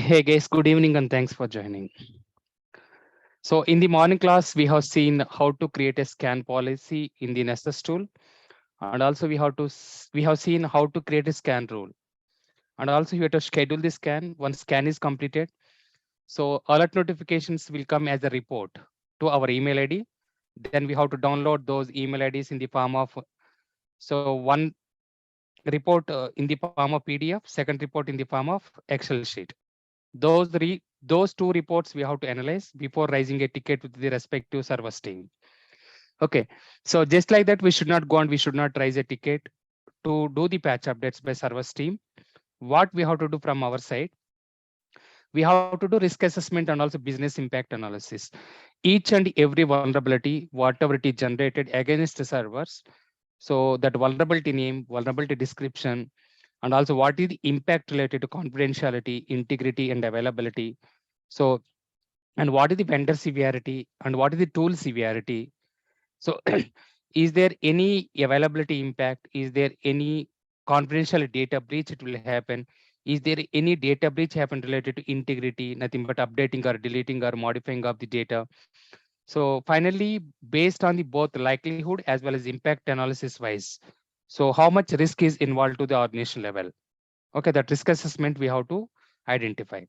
Hey guys, good evening and thanks for joining. So in the morning class, we have seen how to create a scan policy in the Nessus tool, and also we have seen how to create a scan rule, and also you have to schedule the scan. Once scan is completed, so alert notifications will come as a report to our email ID. Then we have to download those email IDs in the form of one report in the form of PDF, second report in the form of Excel sheet. Those two reports we have to analyze before raising a ticket with the respective service team. Okay, so just like that, we should not go and we should not raise a ticket to do the patch updates by service team. What we have to do from our side, we have to do risk assessment and also business impact analysis. Each and every vulnerability, whatever it is generated against the servers, so that vulnerability name, vulnerability description, and also what is the impact related to confidentiality, integrity, and availability. So, and what is the vendor severity and what is the tool severity. So is there any availability impact? Is there any confidential data breach it will happen? Is there any data breach happen related to integrity, nothing but updating or deleting or modifying of the data? So finally, based on the both likelihood as well as impact analysis wise, so how much risk is involved to the organization level? Okay, that risk assessment we have to identify.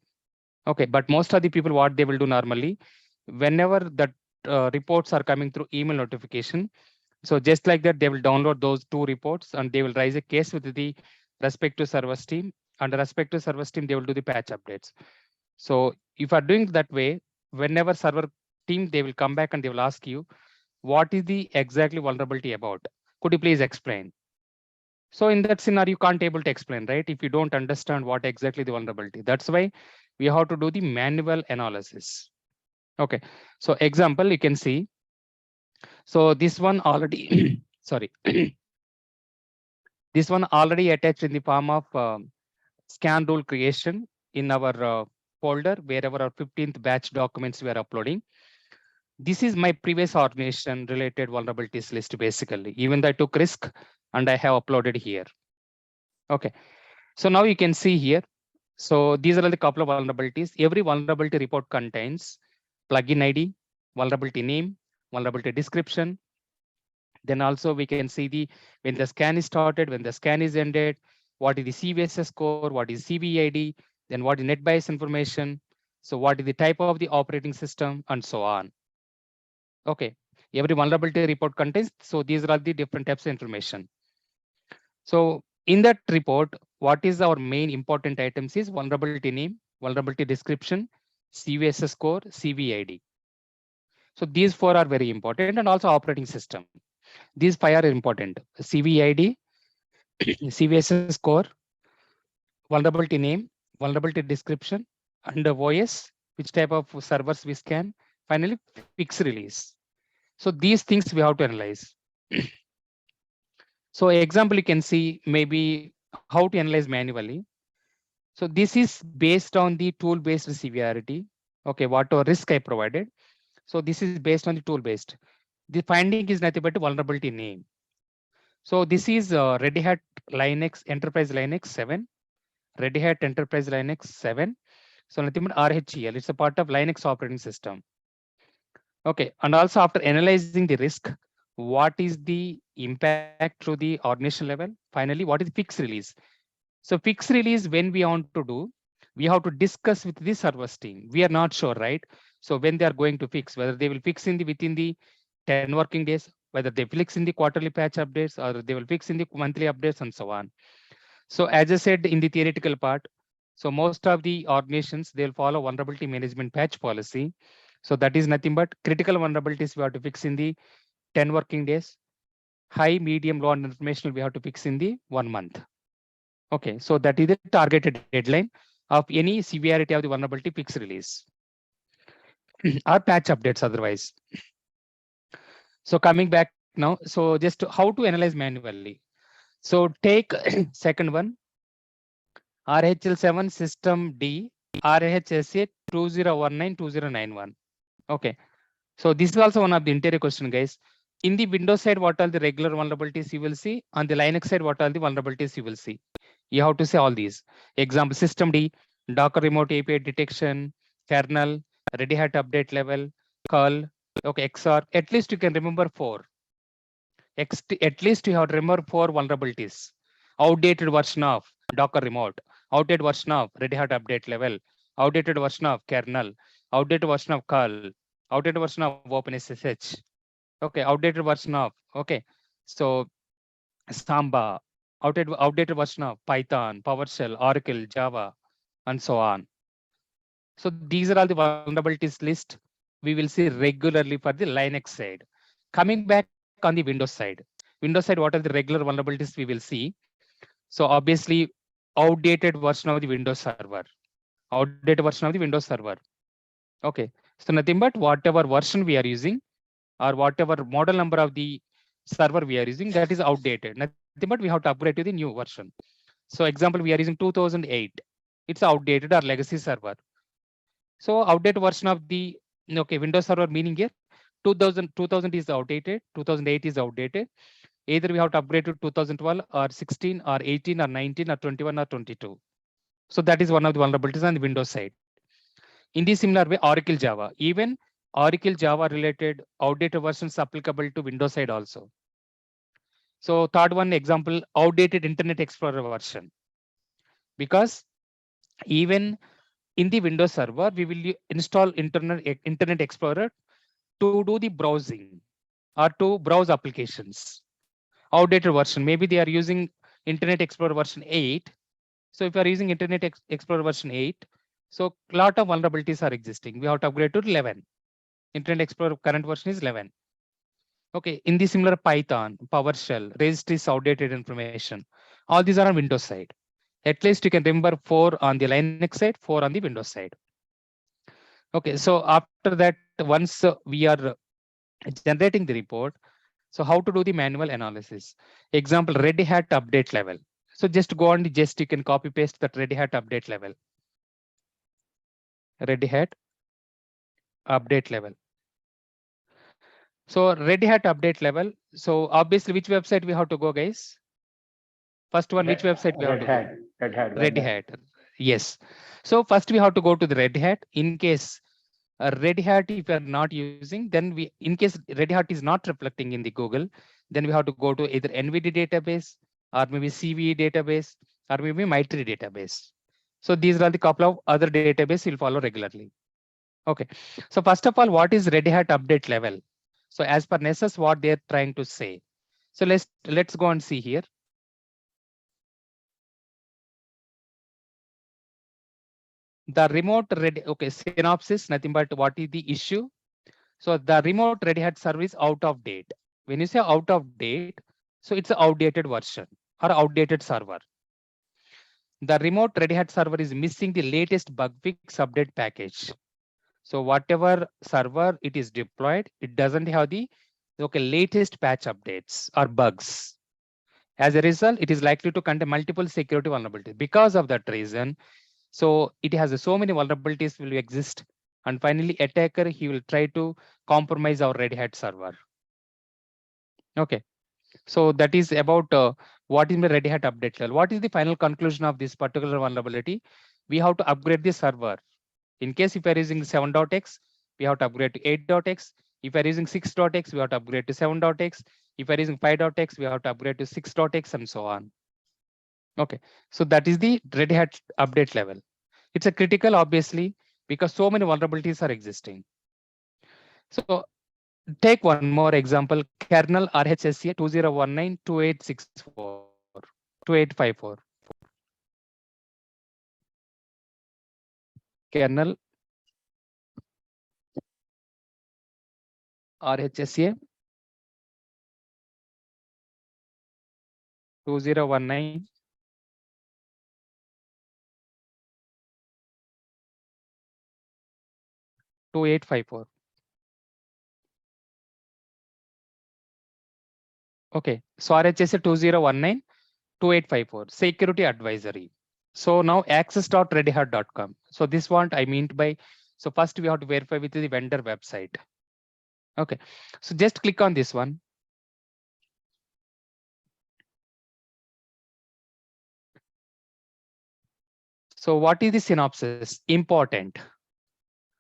Okay, but most of the people, what they will do normally, whenever that reports are coming through email notification, so just like that, they will download those two reports and they will raise a case with the respective service team. And the respective service team, they will do the patch updates. So if you are doing that way, whenever server team, they will come back and they will ask you, what is the exactly vulnerability about? Could you please explain? So in that scenario, you can't able to explain, right? If you don't understand what exactly the vulnerability. That's why we have to do the manual analysis. Okay. So example, you can see. So this one already, sorry, this one already attached in the form of scan rule creation in our folder, wherever our 15th batch documents we are uploading. This is my previous organization related vulnerabilities list, basically. Even though I took risk and I have uploaded here. Okay. So now you can see here. So these are the couple of vulnerabilities. Every vulnerability report contains plugin ID, vulnerability name, vulnerability description. Then also we can see the when the scan is started, when the scan is ended, what is the CVSS score, what is CVID, then what is net bias information. So what is the type of the operating system and so on. Okay, every vulnerability report contains. So these are the different types of information. So in that report, what is our main important items is vulnerability name, vulnerability description, CVSS score, CVID. So these four are very important, and also operating system. These five are important. CVID, CVSS score, vulnerability name, vulnerability description, and OS, which type of servers we scan. Finally, fix release. So these things we have to analyze. So example, you can see maybe how to analyze manually. So this is based on the tool-based severity. Okay, what risk I provided. So this is based on the tool-based. The finding is nothing but vulnerability name. So this is Red Hat Linux Enterprise Linux 7, Red Hat Enterprise Linux 7. So nothing but RHEL. It's a part of Linux operating system. Okay, and also after analyzing the risk, what is the impact to the organization level? Finally, what is fix release? So fix release, when we want to do, we have to discuss with the service team. We are not sure, right? So when they are going to fix, whether they will fix in the within the 10 working days, whether they fix in the quarterly patch updates, or they will fix in the monthly updates and so on. So as I said in the theoretical part, so most of the organizations, they'll follow vulnerability management patch policy. So that is nothing but critical vulnerabilities we have to fix in the 10 working days. High, medium, low, and informational we have to fix in the 1 month. Okay, so that is the targeted deadline of any severity of the vulnerability fix release or patch updates otherwise. So coming back now, so just how to analyze manually. So take second one, RHL7 system D, RHSA 2019-2091. Okay, so this is also one of the interior question, guys. In the Windows side, what are the regular vulnerabilities you will see? On the Linux side, what are the vulnerabilities you will see? You have to say all these. Example, system D, Docker remote API detection, kernel, Red Hat update level, curl, okay, XR. At least you can remember four. At least you have to remember four vulnerabilities. Outdated version of Docker remote, outdated version of Red Hat update level, outdated version of kernel, outdated version of curl, outdated version of OpenSSH. Okay, outdated version of, okay, so Samba, outdated version of Python, PowerShell, Oracle, Java, and so on. So these are all the vulnerabilities list we will see regularly for the Linux side. Coming back on the Windows side. Windows side, what are the regular vulnerabilities we will see? So obviously, outdated version of the Windows Server. Outdated version of the Windows Server. Okay. So nothing but whatever version we are using or whatever model number of the server we are using, that is outdated. Nothing but we have to upgrade to the new version. So example, we are using 2008. It's outdated or legacy server. So outdated version of the, okay, Windows Server meaning here 2000 is outdated, 2008 is outdated. Either we have to upgrade to 2012 or 16 or 18 or 19 or 21 or 22. So that is one of the vulnerabilities on the Windows side. In the similar way, Oracle Java, even Oracle Java related outdated versions applicable to Windows side also. So third one example, outdated Internet Explorer version. Because even in the Windows Server, we will install Internet Explorer to do the browsing or to browse applications. Outdated version, maybe they are using Internet Explorer version 8. So if you are using Internet Explorer version 8, so a lot of vulnerabilities are existing. We have to upgrade to 11. Internet Explorer current version is 11. Okay, in the similar Python, PowerShell, registries outdated information. All these are on Windows side. At least you can remember 4 on the Linux side, 4 on the Windows side. Okay, so after that, once we are generating the report, so how to do the manual analysis? Example, Red Hat update level. So just go on, just you can copy paste that Red Hat update level. Red Hat update level. So Red Hat update level. So obviously, which website we have to go, guys? First one, which website we have to go? Red Hat. Yes. So first we have to go to the Red Hat. In case Red Hat, if you are not using, then we, in case Red Hat is not reflecting in the Google, then we have to go to either NVD database or maybe CVE database or maybe MyTree database. So these are the couple of other database you'll follow regularly. Okay. So first of all, what is Red Hat update level? So as per Nessus, what they're trying to say. So let's go and see here. The remote ready, okay, synopsis, nothing but what is the issue? So the remote Red Hat service out of date. When you say out of date, so it's an outdated version or outdated server. The remote Red Hat server is missing the latest bug fix update package. So whatever server it is deployed, it doesn't have the okay latest patch updates or bugs. As a result, it is likely to contain multiple security vulnerabilities. Because of that reason, so it has so many vulnerabilities will exist. And finally, attacker, he will try to compromise our Red Hat server. Okay. So that is about what is the Red Hat update level. What is the final conclusion of this particular vulnerability? We have to upgrade the server. In case if you are using 7.x, we have to upgrade to 8.x. If you are using 6.x, we have to upgrade to 7.x. If you are using 5.x, we have to upgrade to 6.x and so on. Okay, so that is the Red Hat update level. It's a critical, obviously, because so many vulnerabilities are existing. So take one more example, kernel RHSA 2019-2864, 2854. Kernel RHSA 2019 2854. Okay, so RHSA 2019-2854, security advisory. So now access.redhat.com. So this one I meant by, so first we have to verify with the vendor website. Okay, so just click on this one. So what is the synopsis? Important.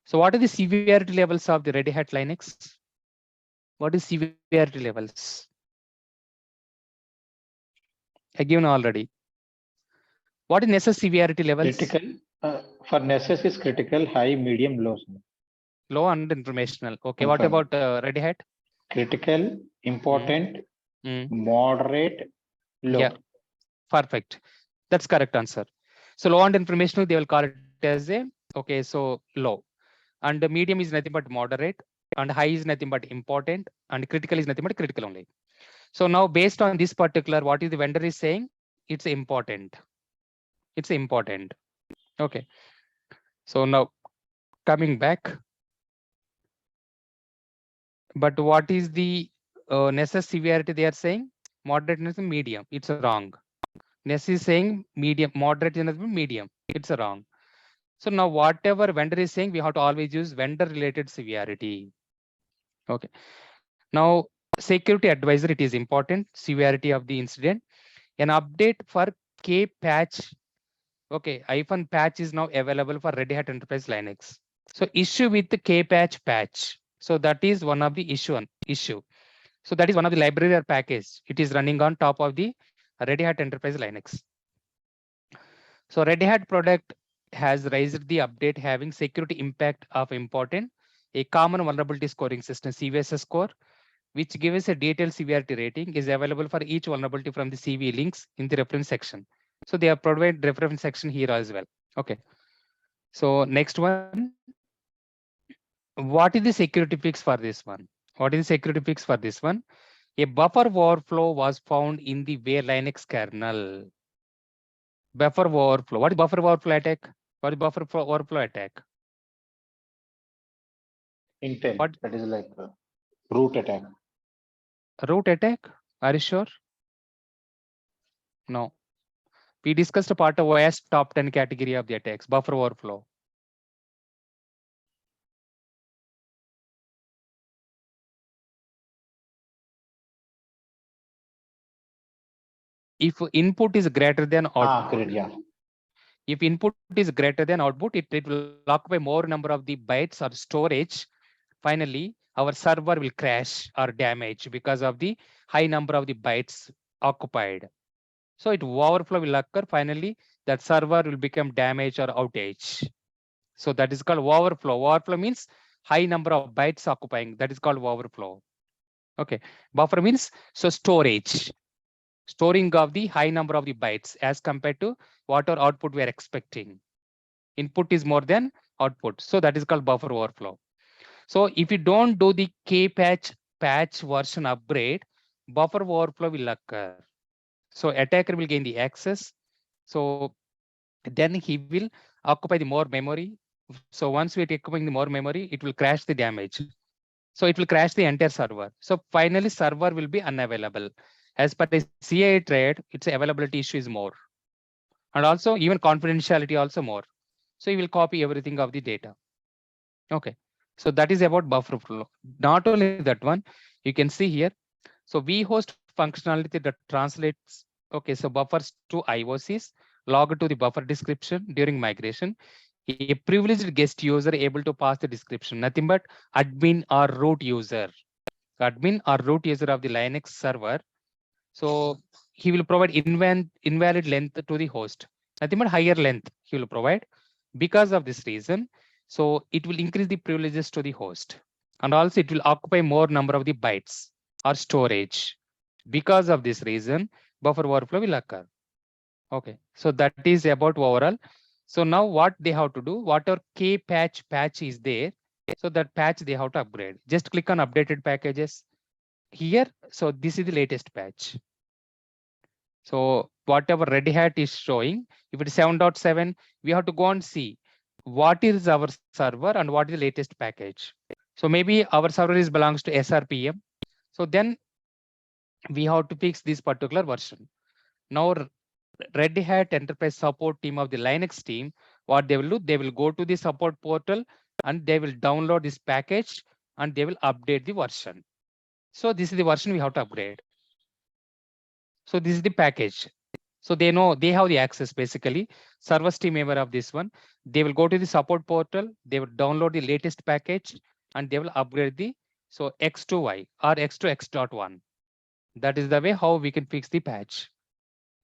So what are the severity levels of the Red Hat Linux? What is severity levels? I given already. What is Nessus severity levels? Critical. For Nessus is critical, high, medium, low. Low and informational. Okay. And What for about Red Hat? critical, Mm, important, mm. moderate, Yeah, low. perfect. That's correct answer. So low and informational, they will call it as a, okay, so low. And the medium is nothing but moderate, and high is nothing but important, and critical is nothing but critical only. So now based on this particular, what is the vendor is saying? It's important. It's important. Okay. So now coming back, but what is the Nessus severity they are saying? Moderate is medium. It's wrong. Nessus is saying medium, moderate is medium. It's wrong. So now whatever vendor is saying, we have to always use vendor related severity. Okay. Now security advisor, it is important, severity of the incident. An update for K patch. Okay, hyphen patch is now available for Red Hat Enterprise Linux. So issue with the K patch. So that is one of the issue. So that is one of the library or package. It is running on top of the Red Hat Enterprise Linux. So Red Hat product has raised the update having security impact of important, a common vulnerability scoring system, CVSS score, which gives a detailed severity rating, is available for each vulnerability from the CV links in the reference section. So they have provided reference section here as well. Okay. So next one, what is the security fix for this one? What is the security fix for this one? A buffer overflow was found in the where Linux kernel. Buffer overflow. What is buffer overflow attack? What is overflow attack? Intel. What That is like root attack. root attack? Are you sure? No. We discussed a part of OS top 10 category of the attacks, buffer overflow. If input is greater than output, Great. Yeah. if input is greater than output, it will occupy more number of the bytes or storage. Finally, our server will crash or damage because of the high number of the bytes occupied. So it overflow will occur. Finally, that server will become damaged or outage. So that is called overflow. Overflow means high number of bytes occupying. That is called overflow. Okay. Buffer means so storage, storing of the high number of the bytes as compared to what our output we are expecting. Input is more than output. So that is called buffer overflow. So if you don't do the K patch version upgrade, buffer overflow will occur. So attacker will gain the access. So then he will occupy the more memory. So once we are occupying the more memory, it will crash the damage. So it will crash the entire server. So finally server will be unavailable. As per the CA trade, its availability issue is more. And also even confidentiality also more. So you will copy everything of the data. Okay. So that is about buffer flow. Not only that one, you can see here. So we host functionality that translates, okay, so buffers to IOCs, log to the buffer description during migration. A privileged guest user able to pass the description, nothing but admin or root user. Admin or root user of the Linux server. So he will provide invalid length to the host, nothing but higher length he will provide. Because of this reason, so it will increase the privileges to the host. And also it will occupy more number of the bytes or storage. Because of this reason, buffer overflow will occur. Okay, so that is about overall. So now what they have to do, whatever K patch is there, so that patch they have to upgrade. Just click on updated packages here. So this is the latest patch. So whatever Red Hat is showing, if it is 7.7, we have to go and see what is our server and what is the latest package. So maybe our server is belongs to SRPM. So then we have to fix this particular version. Now Red Hat Enterprise Support team of the Linux team, what they will do, they will go to the support portal and they will download this package and they will update the version. So this is the version we have to upgrade. So this is the package. So they know, they have the access basically. Service team member of this one, they will go to the support portal, they will download the latest package and they will upgrade the, so X to Y or X to X.1. That is the way how we can fix the patch.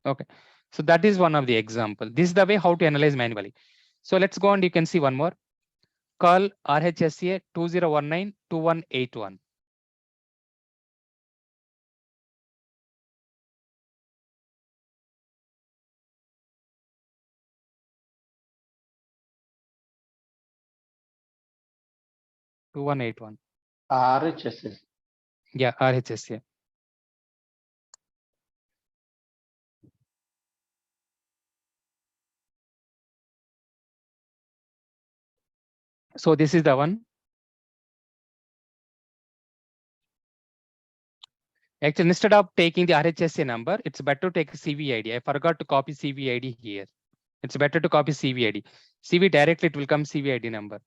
Okay. So that is one of the example. This is the way how to analyze manually. So let's go and you can see one more. Call RHSA 2019-2181. RHSS. Yeah, RHSA. So this is the one. Actually, instead of taking the RHSA number, it's better to take CVID. I forgot to copy CVID here. It's better to copy CVID. CV directly, it will come CVID number.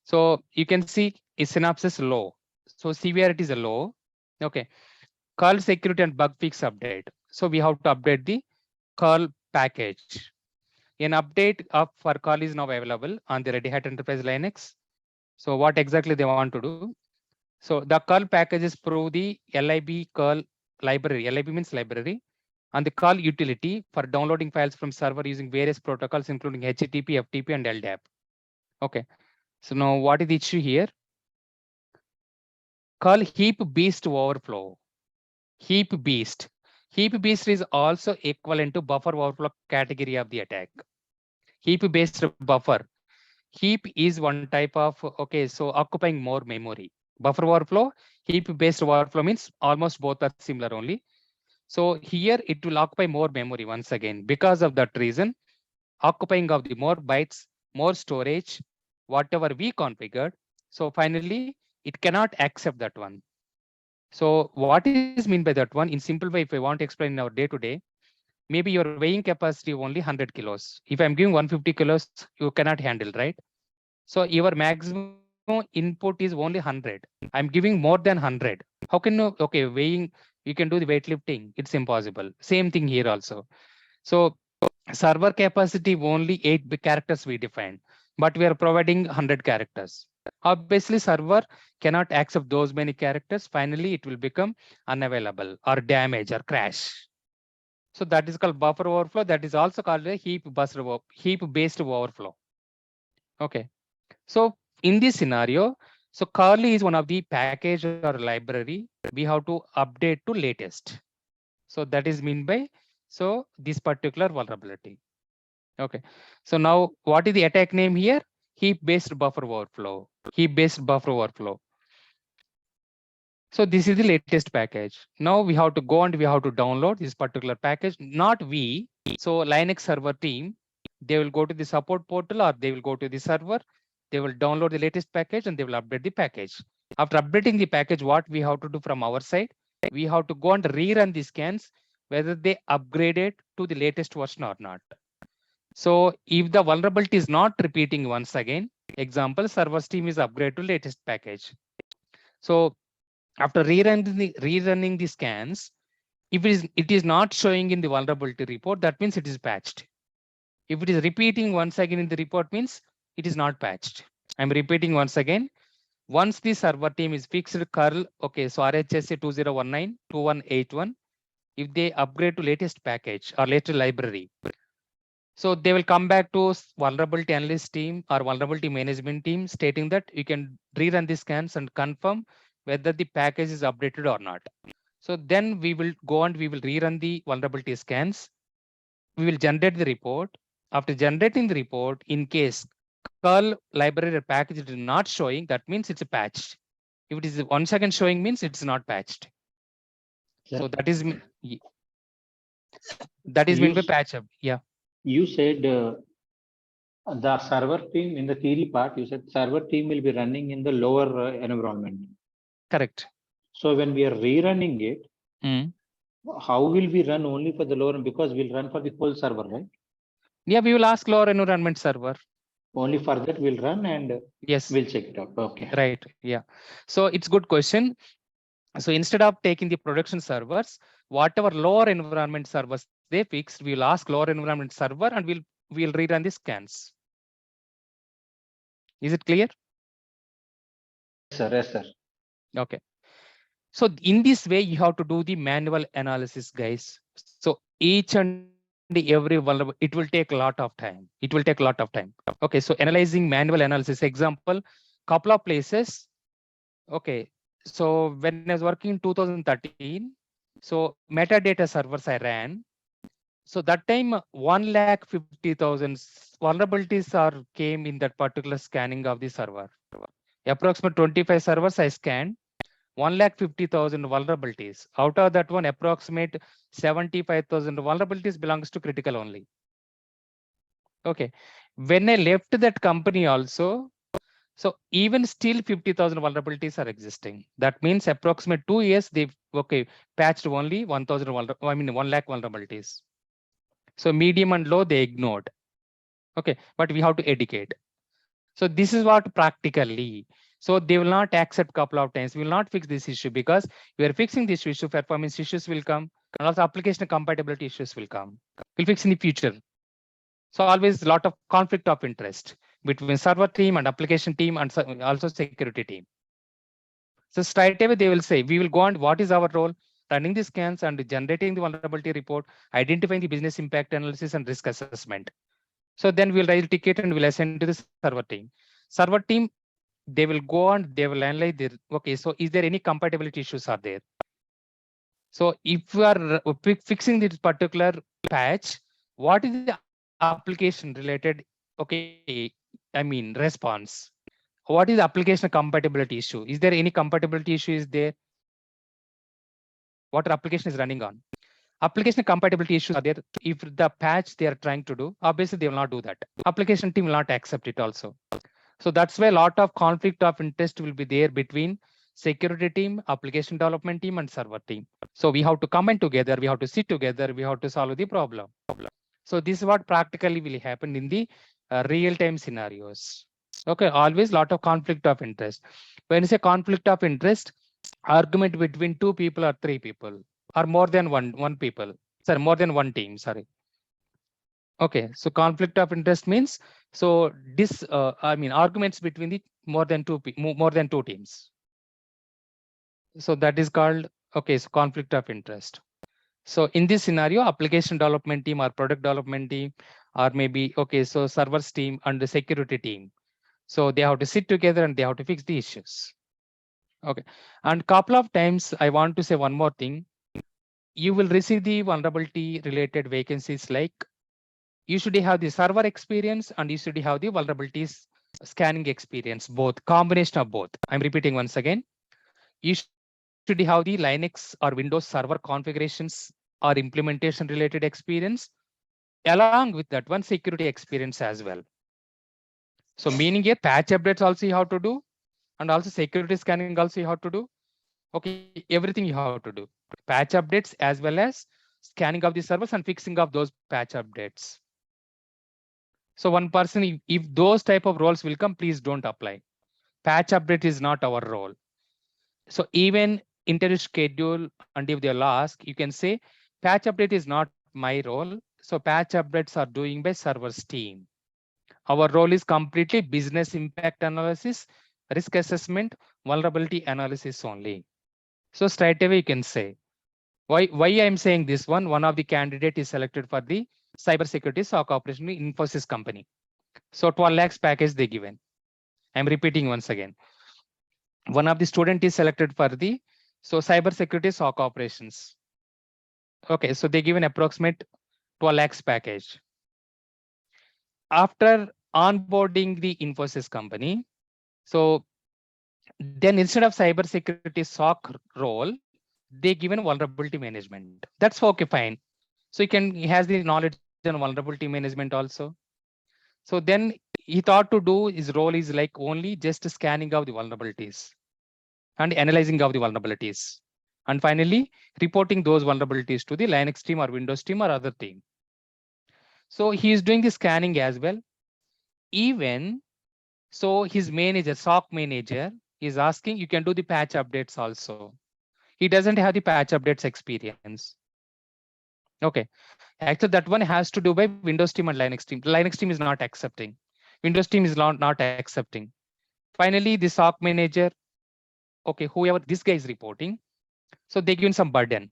So you can see is synopsis low. So severity is a low. Okay. Curl security and bug fix update. So we have to update the curl package. An update of for curl is now available on the Red Hat Enterprise Linux. So what exactly they want to do? So the curl packages prove the lib curl library. Lib means library. And the curl utility for downloading files from server using various protocols, including HTTP, FTP, and LDAP. Okay. So now what is the issue here? Curl heap beast overflow. Heap beast. Heap beast is also equivalent to buffer overflow category of the attack. Heap based buffer. Heap is one type of, okay, so occupying more memory. Buffer overflow, heap based overflow means almost both are similar only. So here it will occupy more memory once again. Because of that reason, occupying of the more bytes, more storage, whatever we configured. So finally, it cannot accept that one. So what is mean by that one? In simple way, if I want to explain in our day-to-day, maybe your weighing capacity only 100 kilos. If I'm giving 150 kilos, you cannot handle, right? So your maximum input is only 100. I'm giving more than 100. How can you, okay, weighing, you can do the weightlifting. It's impossible. Same thing here also. So server capacity only 8 characters we defined, but we are providing 100 characters. Obviously, server cannot accept those many characters. Finally, it will become unavailable or damage or crash. So that is called buffer overflow. That is also called a heap based overflow. Okay. So in this scenario, so curl is one of the package or library. We have to update to latest. So that is mean by, so this particular vulnerability. Okay. So now what is the attack name here? Heap based buffer overflow. Heap based buffer overflow. So this is the latest package. Now we have to go and we have to download this particular package. Not we. So Linux server team, they will go to the support portal or they will go to the server. They will download the latest package and they will update the package. After updating the package, what we have to do from our side? We have to go and rerun the scans, whether they upgraded to the latest version or not. So if the vulnerability is not repeating once again, example, server team is upgraded to latest package. So after rerunning the scans, if it is not showing in the vulnerability report, that means it is patched. If it is repeating once again in the report, means it is not patched. I'm repeating once again. Once the server team is fixed curl, okay, so RHSA 2019-2181, if they upgrade to latest package or latest library, so they will come back to vulnerability analyst team or vulnerability management team stating that you can rerun the scans and confirm whether the package is updated or not. So then we will go and we will rerun the vulnerability scans. We will generate the report. After generating the report, in case curl library or package is not showing, that means it's patched. If it is once again showing, means it's not patched. Yeah. So that is meant by patch up. Yeah. You said the server team in the theory part, you said server team will be running in the lower environment. Correct. So when we are rerunning it, Mm. how will we run only for the lower? Because we'll run for the whole server, right? Yeah, we will ask lower environment server. Only for that we'll run and yes, we'll check it out. Okay. Right. Yeah. So it's good question. So instead of taking the production servers, Whatever lower environment servers they fixed, we'll ask lower environment server and we'll rerun the scans. Is it clear? Yes, sir. Yes, sir. Okay. So in this way, you have to do the manual analysis, guys. So each and every vulnerable, it will take a lot of time. It will take a lot of time. Okay. So analyzing manual analysis, example, couple of places. Okay. So when I was working in 2013, so metadata servers I ran. So that time, 1,50,000 vulnerabilities are came in that particular scanning of the server. Approximately 25 servers I scanned, 1,50,000 vulnerabilities. Out of that one, approximate 75,000 vulnerabilities belongs to critical only. Okay. When I left that company also, so even still 50,000 vulnerabilities are existing. That means approximate 2 years, they've patched only 1,000, 1 lakh vulnerabilities. So medium and low, they ignored. Okay, but we have to educate. So this is what practically. So they will not accept couple of times. We will not fix this issue because we are fixing this issue. Performance issues will come, and also application compatibility issues will come. We'll fix in the future. So always a lot of conflict of interest between server team and application team and also security team. So straight away they will say, we will go on. What is our role? Running the scans and generating the vulnerability report, identifying the business impact analysis and risk assessment. So then we'll write a ticket and we'll assign to the server team. Server team, they will go on, they will analyze their, okay, so is there any compatibility issues are there? So if we are fixing this particular patch, what is the application related, okay, I mean, response? What is the application compatibility issue? Is there any compatibility issue is there? What application is running on? Application compatibility issues are there. If the patch they are trying to do, obviously they will not do that. Application team will not accept it also. So that's why a lot of conflict of interest will be there between security team, application development team, and server team. So we have to combine together, we have to sit together, we have to solve the problem. So this is what practically will happen in the real-time scenarios. Okay, always lot of conflict of interest. When you say conflict of interest, argument between two people or three people, or more than one people. Sorry, more than one team. Sorry. Okay, so conflict of interest means so this I mean arguments between the more than two teams. So that is called okay. So conflict of interest. So in this scenario, application development team or product development team, or maybe okay, so servers team and the security team. So they have to sit together and they have to fix the issues. Okay, and couple of times I want to say one more thing. You will receive the vulnerability related vacancies like you should have the server experience and you should have the vulnerabilities scanning experience, both combination of both. I'm repeating once again. You should have the Linux or Windows server configurations or implementation related experience. Along with that one security experience as well. So meaning here patch updates also you have to do and also security scanning also you have to do. Okay, everything you have to do. Patch updates as well as scanning of the servers and fixing of those patch updates. So one person, if those type of roles will come, please don't apply. Patch update is not our role. So even interview schedule, and if they'll ask, you can say patch update is not my role. So patch updates are doing by servers team. Our role is completely business impact analysis, risk assessment, vulnerability analysis only. So straight away you can say, why I'm saying this one, one of the candidate is selected for the cybersecurity SOC operation in Infosys company. So 12 lakhs package they given. I'm repeating once again. One of the student is selected for the so cybersecurity SOC operations. Okay, so they give an approximate 12 lakhs package. After onboarding the Infosys company, so then instead of cybersecurity SOC role, they given vulnerability management. That's okay, fine. So he has the knowledge on vulnerability management also. So then he thought to do his role is like only just scanning of the vulnerabilities and analyzing of the vulnerabilities. And finally, reporting those vulnerabilities to the Linux team or Windows team or other team. So he is doing the scanning as well. Even so his manager, SOC manager is asking, you can do the patch updates also. He doesn't have the patch updates experience. Okay, actually that one has to do by Windows team and Linux team. Linux team is not accepting. Windows team is not accepting. Finally, the SOC manager, okay, whoever this guy is reporting, so they given some burden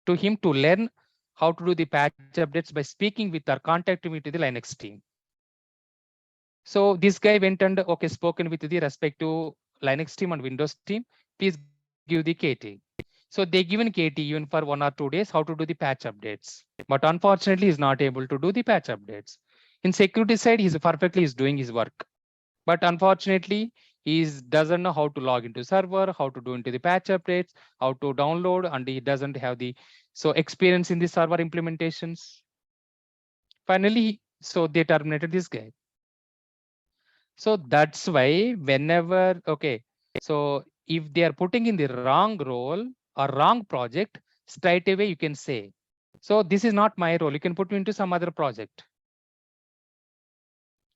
to him to learn how to do the patch updates by speaking with or contacting with the Linux team. So this guy went and okay spoken with the respective Linux team and Windows team. Please give the KT. So they given KT even for 1 or 2 days how to do the patch updates. But unfortunately, he's not able to do the patch updates. In security side, he's perfectly is doing his work. But unfortunately, he doesn't know how to log into server, how to do into the patch updates, how to download, and he doesn't have the so experience in the server implementations. Finally, so they terminated this guy. So that's why whenever, okay, so if they are putting in the wrong role or wrong project, straight away you can say, so this is not my role. You can put me into some other project.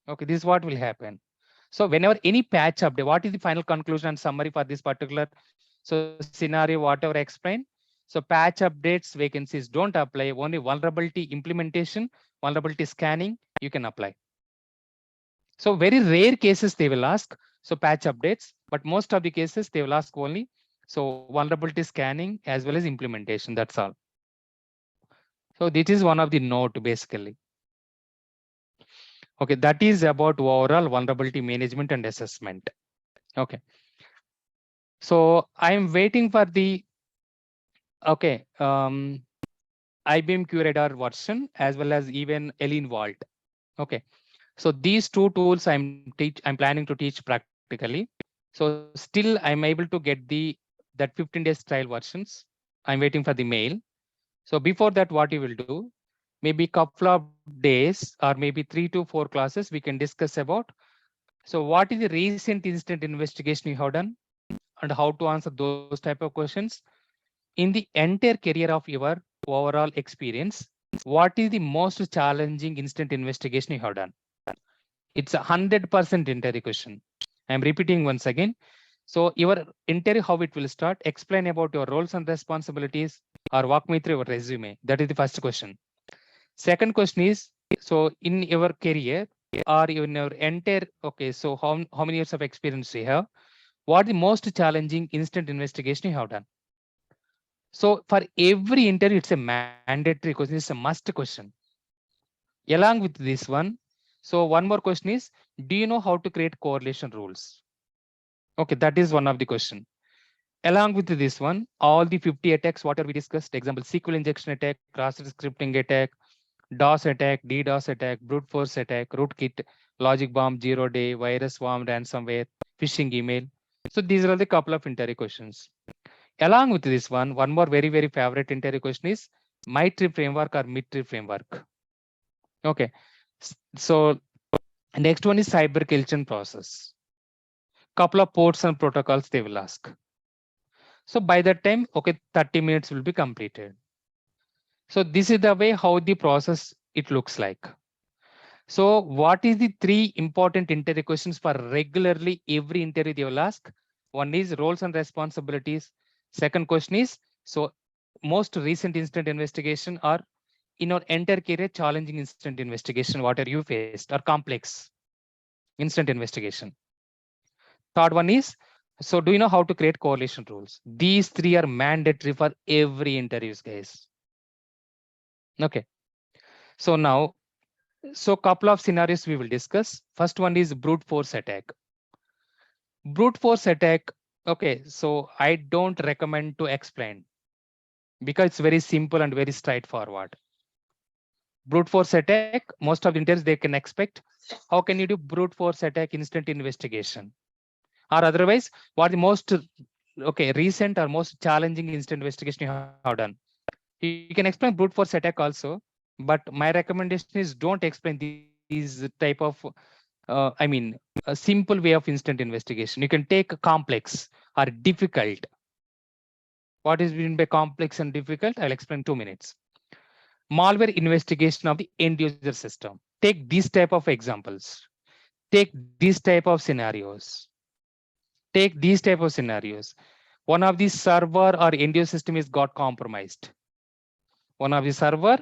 Okay, this is what will happen. So whenever any patch update, what is the final conclusion and summary for this particular so scenario, whatever I explained? So patch updates, vacancies don't apply, only vulnerability implementation, vulnerability scanning, you can apply. So very rare cases they will ask, so patch updates, but most of the cases they will ask only, so vulnerability scanning as well as implementation, that's all. So this is one of the note basically. Okay, that is about overall vulnerability management and assessment. Okay, so I'm waiting for the, okay, IBM QRadar version as well as even Elin Vault. Okay, so these two tools I'm planning to teach practically. So still I'm able to get the that 15 days trial versions. I'm waiting for the mail. So before that, what you will do, maybe couple of days or maybe 3 to 4 classes, we can discuss about. So what is the recent incident investigation you have done and how to answer those type of questions in the entire career of your overall experience. What is the most challenging incident investigation you have done? It's 100% interview question. I'm repeating once again. So your interview, how it will start, explain about your roles and responsibilities or walk me through your resume. That is the first question. Second question is, so in your career or in your entire, okay, so how many years of experience you have? What the most challenging instant investigation you have done? So for every interview, it's a mandatory question, it's a must question. Along with this one, so one more question is, do you know how to create correlation rules? Okay, that is one of the question. Along with this one, all the 50 attacks, whatever we discussed, example, SQL injection attack, cross-scripting attack, DOS attack, DDoS attack, brute force attack, rootkit, logic bomb, 0-day, virus worm, ransomware, phishing email. So these are the couple of interview questions. Along with this one more very favorite interview question is my tree framework or mid tree framework. Okay, so next one is cyber process. Couple of ports and protocols they will ask. So by that time, okay, 30 minutes will be completed. So this is the way how the process it looks like. So what is the 3 important interview questions for regularly every interview they will ask? One is roles and responsibilities. Second question is, so most recent incident investigation or in our entire career challenging incident investigation, what are you faced or complex incident investigation. Third one is, so do you know how to create correlation rules? These 3 are mandatory for every interviews, guys. Okay. So now, so couple of scenarios we will discuss. First one is brute force attack. Brute force attack. Okay, so I don't recommend to explain because it's very simple and very straightforward. Brute force attack, most of the interns they can expect. How can you do brute force attack instant investigation? Or otherwise, what the most okay recent or most challenging instant investigation you have done? You can explain brute force attack also, but my recommendation is don't explain these type of I mean a simple way of instant investigation. You can take complex or difficult. What is meant by complex and difficult? I'll explain 2 minutes. Malware investigation of the end user system. Take these type of examples. Take these type of scenarios. Take these type of scenarios. one of the server or end user system is got compromised. One of the server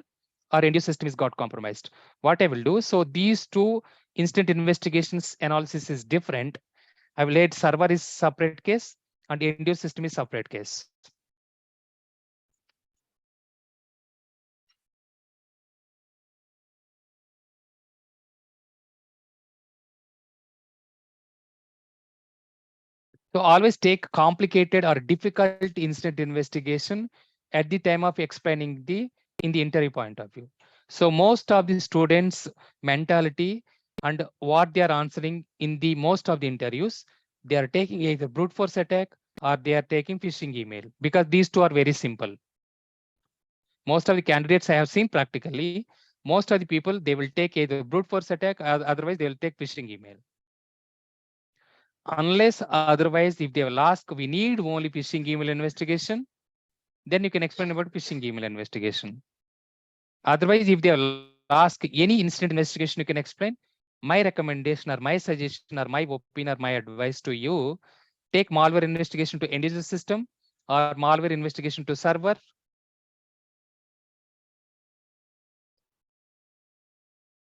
or end user system is got compromised. What I will do, so these two instant investigations analysis is different. I will let server is separate case and end user system is separate case. So always take complicated or difficult instant investigation at the time of explaining the in the interview point of view. So most of the students' mentality and what they are answering in the most of the interviews, they are taking either brute force attack or they are taking phishing email because these two are very simple. Most of the candidates I have seen practically, most of the people they will take either brute force attack or otherwise they will take phishing email. Unless otherwise, if they will ask, we need only phishing email investigation, then you can explain about phishing email investigation. Otherwise, if they will ask any instant investigation, you can explain. My recommendation or my suggestion or my opinion or my advice to you, take malware investigation to end user system or malware investigation to server.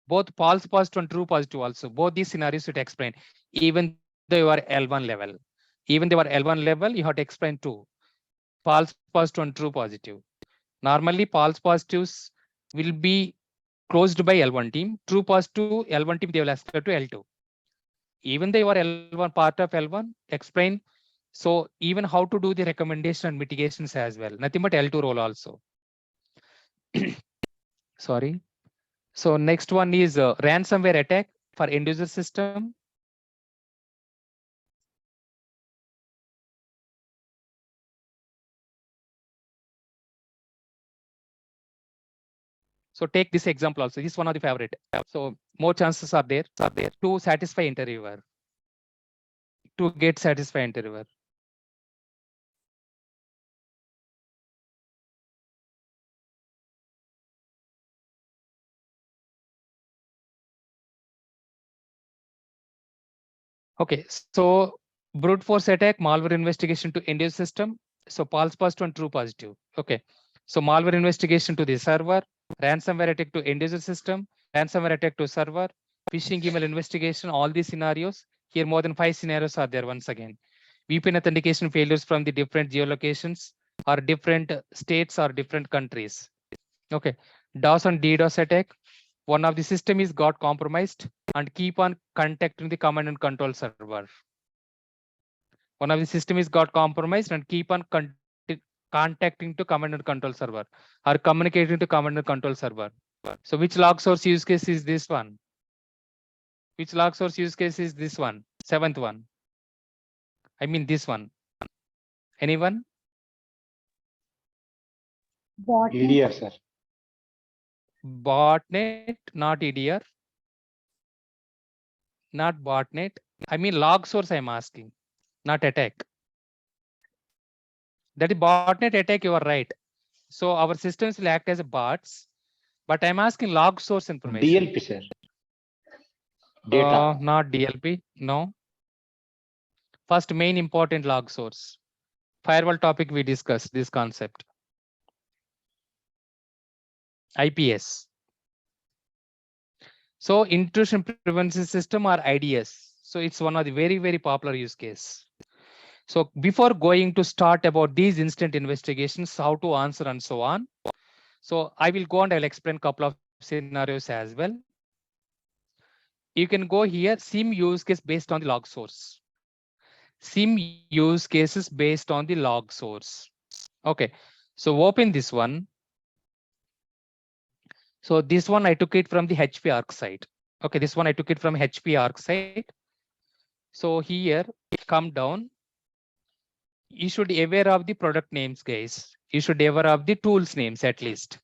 Both false positive and true positive also. Both these scenarios you to explain, even though you are L1 level. Even though you are L1 level, you have to explain two. False positive and true positive. Normally, false positives will be closed by L1 team. True positive, L1 team, they will escalate to L2. Even though you are L1, part of L1, explain. So even how to do the recommendation and mitigations as well. Nothing but L2 role also. Sorry. So next one is ransomware attack for end user system. So take this example also. This is one of the favorite. So more chances are there to satisfy interviewer, to get satisfy interviewer. Okay, so brute force attack, malware investigation to end user system. So false positive and true positive. Okay, so malware investigation to the server, ransomware attack to end user system, ransomware attack to server, phishing email investigation, all these scenarios. Here more than 5 scenarios are there once again. VPN authentication failures from the different geolocations or different states or different countries. Okay, DOS and DDoS attack. One of the system is got compromised and keep on contacting the command and control server. One of the system is got compromised and keep on contacting to command and control server or communicating to command and control server. So which log source use case is this one? Which log source use case is this one? Seventh one. I mean this one. Anyone? EDR, sir. Botnet, not EDR. Not botnet. I mean log source I'm asking, not attack. That is botnet attack, you are right. So our systems will act as bots, but I'm asking log source information. DLP, sir. Data. Not DLP, no. First main important log source. Firewall topic we discussed this concept. IPS. So intrusion prevention system or IDS. So it's one of the very, very popular use case. So before going to start about these instant investigations, how to answer and so on. So I will go and I'll explain a couple of scenarios as well. You can go here, SIM use case based on the log source. SIM use cases based on the log source. Okay, so open this one. So this one I took it from the HP Arc site. Okay, this one I took it from HP Arc site. So here, come down. You should be aware of the product names, guys. You should be aware of the tools names at least.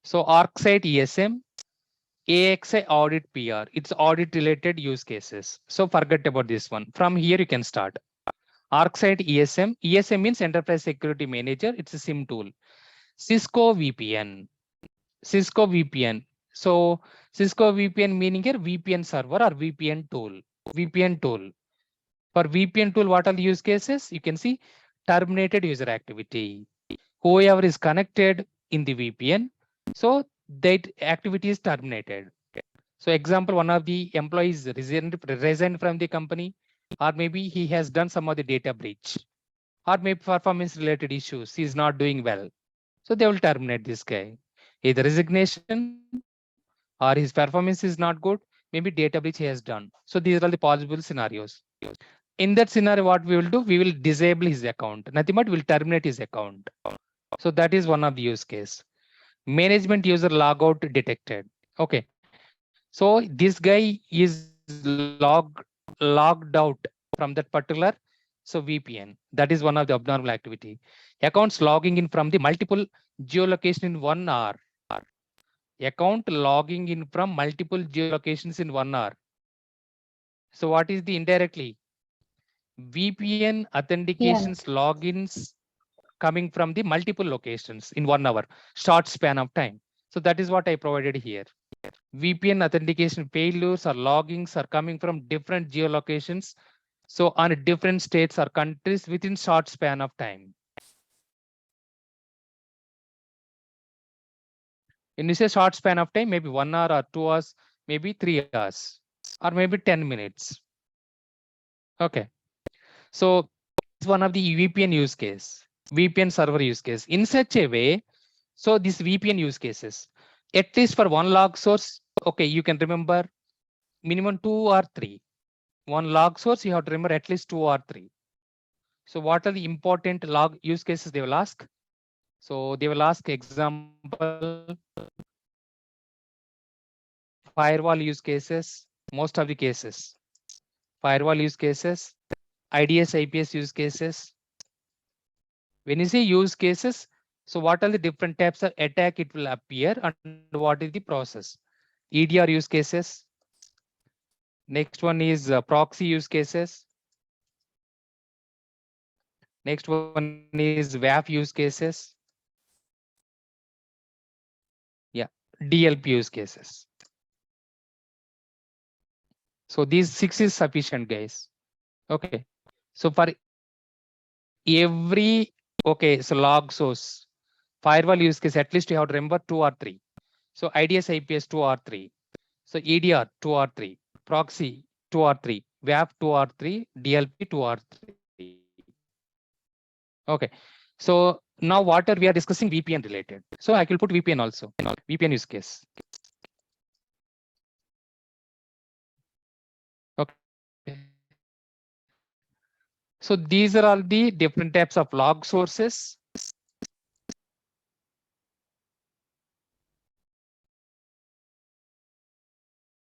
So ArcSite ESM, AXI audit PR. It's audit related use cases. So forget about this one. From here you can start. ArcSite ESM. ESM means Enterprise Security Manager. It's a SIM tool. Cisco VPN. Cisco VPN. So Cisco VPN meaning here VPN server or VPN tool. VPN tool. For VPN tool, what are the use cases? You can see terminated user activity. Whoever is connected in the VPN, so that activity is terminated. So example, one of the employees resigned from the company, or maybe he has done some of the data breach, or maybe performance related issues. He is not doing well. So they will terminate this guy. Either resignation or his performance is not good, maybe data breach he has done. So these are all the possible scenarios. In that scenario, what we will do, we will disable his account. Nothing but will terminate his account. So that is one of the use case. Management user logout detected. Okay. So this guy is logged out from that particular VPN. That is one of the abnormal activity. Accounts logging in from the multiple geolocation in 1 hour. Account logging in from multiple geolocations in 1 hour. So what is the indirectly? VPN Yeah. authentications logins coming from the multiple locations in 1 hour, short span of time. So that is what I provided here. VPN authentication failures or loggings are coming from different geolocations. So on different states or countries within short span of time. When you say short span of time, maybe 1 hour or 2 hours, maybe 3 hours, or maybe 10 minutes. Okay. So it's one of the VPN use case, VPN server use case. In such a way, so these VPN use cases, at least for one log source, okay, you can remember minimum 2 or 3. One log source, you have to remember at least 2 or 3. So what are the important log use cases they will ask? So they will ask example, firewall use cases, most of the cases, firewall use cases, IDS, IPS use cases. When you say use cases, so what are the different types of attack it will appear and what is the process? EDR use cases. Next one is proxy use cases. Next one is WAF use cases. Yeah, DLP use cases. So these 6 is sufficient, guys. Okay. So for every, okay, so log source, firewall use case, at least you have to remember 2 or 3. So IDS, IPS 2 or 3. So EDR 2 or 3, proxy 2 or 3, WAF 2 or 3, DLP 2 or 3. Okay. So now what are we are discussing VPN related. So I will put VPN also, VPN use case. Okay. So these are all the different types of log sources.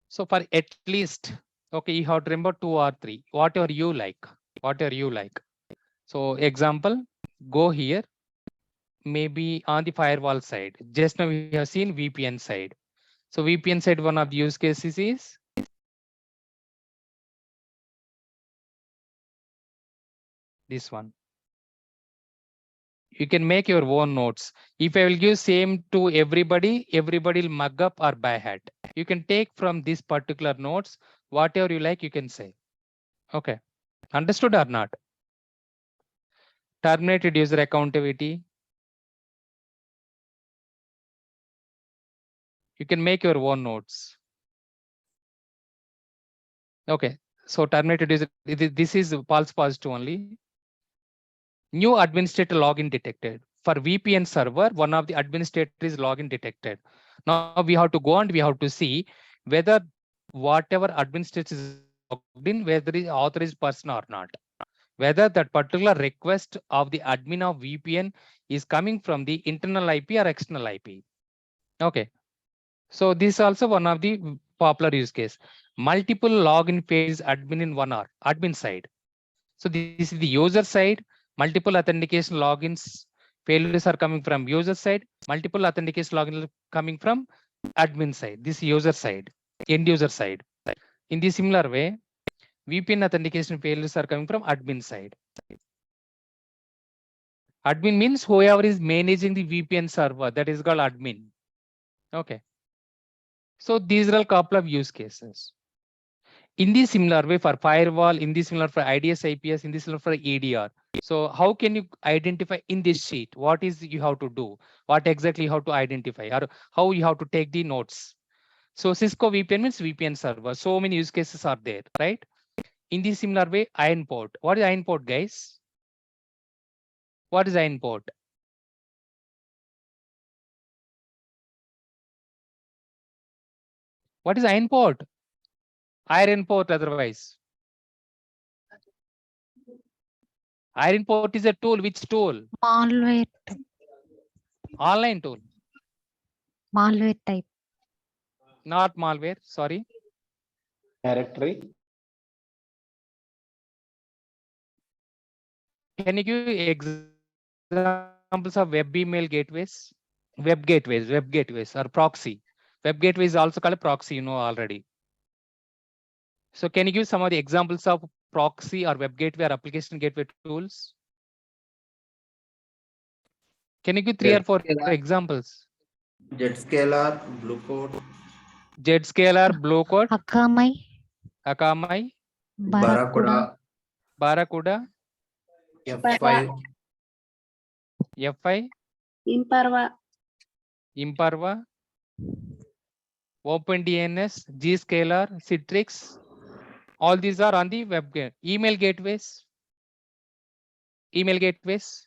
So for at least, okay, you have to remember 2 or 3, whatever you like, whatever you like. So example, go here, maybe on the firewall side. Just now we have seen VPN side. So VPN side, one of the use cases is this one. You can make your own notes. If I will give same to everybody, everybody will mug up or by heart. You can take from this particular notes, whatever you like, you can say. Okay. Understood or not? Terminated user accountability. You can make your own notes. Okay. So terminated user, this is false positive only. New administrator login detected. For VPN server, one of the administrator is login detected. Now we have to go and we have to see whether whatever administrator is logged in, whether is authorized person or not. Whether that particular request of the admin of VPN is coming from the internal IP or external IP. Okay. So this is also one of the popular use case. Multiple login phases admin in 1 hour, admin side. So this is the user side. Multiple authentication logins failures are coming from user side. Multiple authentication logins coming from admin side. This user side, end user side. In the similar way, VPN authentication failures are coming from admin side. Admin means whoever is managing the VPN server, that is called admin. Okay. So these are a couple of use cases. In the similar way for firewall, in the similar for IDS IPS, in the similar for EDR. So how can you identify in this sheet? What is you have to do? What exactly you have to identify, or how you have to take the notes? So Cisco VPN means VPN server. So many use cases are there, right? In the similar way, iron port. What is iron port, guys? What is iron port? What is iron port? Iron port otherwise. Iron port is a tool. Which tool? Malware. Online tool. Malware type. Not malware. Sorry. Directory. Can you give examples of web email gateways? Web gateways or proxy. Web gateway is also called a proxy, you know already. So can you give some of the examples of proxy or web gateway or application gateway tools? Can you give 3 or 4 examples? Zscaler, Blue Code, Zscaler, Blue Code, Akamai. Akamai, Barracuda. Barracuda, F5, F5, Imparva, Imparva, OpenDNS, Zscaler, Citrix. All these are on the web gateway. Email gateways. Email gateways.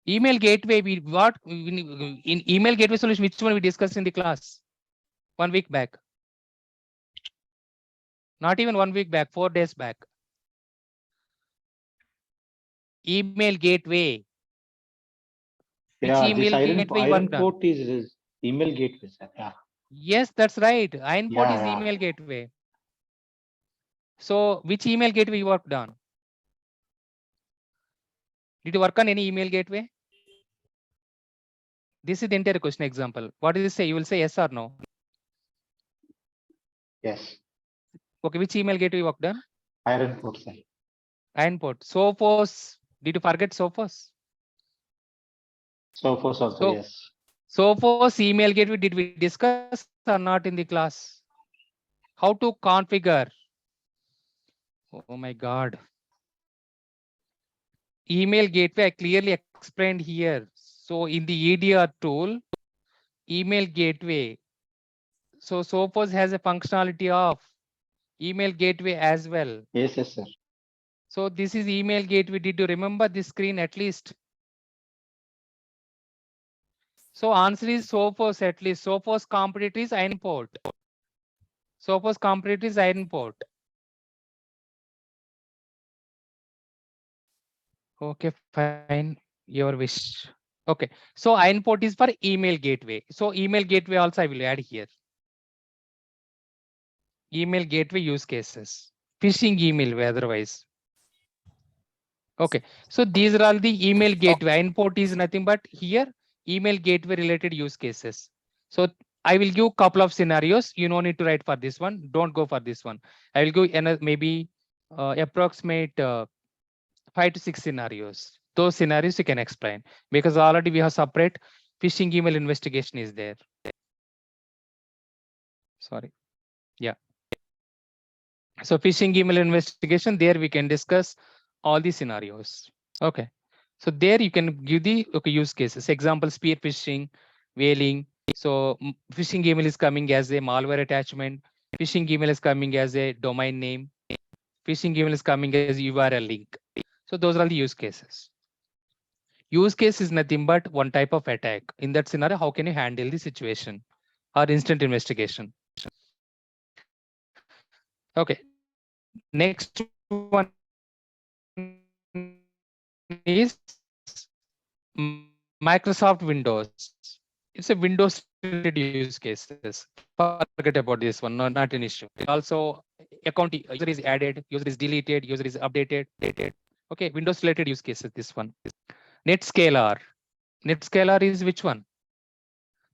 Email gateway, in email gateway solution, which one we discussed in the class 1 week back? Not even 1 week back, 4 days back. Email gateway. Which Yeah, email this gateway you iron worked on? port is email gateway, sir. Yeah. Yes, that's right. Iron port Yeah, is yeah. email gateway. So which email gateway you worked on? Did you work on any email gateway? This is the entire question example. What does it say? You will say yes or no. Yes. Okay, which email gateway you worked on? Iron port, sir. Iron port. Sophos. Did you forget Sophos? Sophos also, So- yes. Sophos email gateway, did we discuss or not in the class? How to configure? Oh my God. Email gateway, I clearly explained here. So in the EDR tool, email gateway. So Sophos has a functionality of email gateway as well. Yes, yes, sir. So this is email gateway. Did you remember this screen at least? So answer is Sophos at least. Sophos competitor is iron port. Sophos competitor is iron port. Okay, fine. Your wish. Okay. So iron port is for email gateway. So email gateway also I will add here. Email gateway use cases. Phishing email otherwise. Okay. So these are all the email gateway. Iron port is nothing but here email gateway related use cases. So I will give couple of scenarios. You no need to write for this one. Don't go for this one. I will give another maybe approximate 5 to 6 scenarios. Those scenarios you can explain because already we have separate phishing email investigation is there. Sorry. Yeah. So phishing email investigation, there we can discuss all the scenarios. Okay. So there you can give the use cases. Example, spear phishing, whaling. So phishing email is coming as a malware attachment. Phishing email is coming as a domain name. Phishing email is coming as URL link. So those are all the use cases. Use case is nothing but one type of attack. In that scenario, how can you handle the situation or instant investigation? Okay. Next one is Microsoft Windows. It's a Windows related use cases. Forget about this one, not an issue. Also, account user is added, user is deleted, user is updated. Okay, Windows related use cases, this one. Netscaler. Netscaler is which one?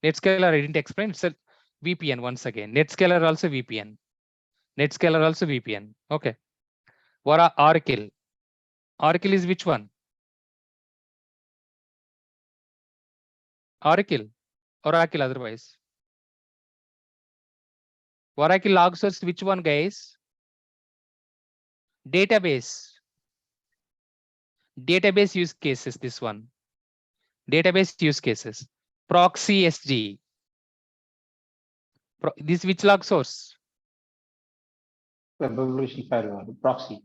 Netscaler, I didn't explain. It's a VPN once again. Netscaler also VPN. Netscaler also VPN. Okay. What Oracle? Oracle is which one? Oracle. Oracle otherwise. Oracle log source, which one, guys? Database. Database use cases, this one. Database use cases. Proxy SG. This which log source? Web application firewall, proxy.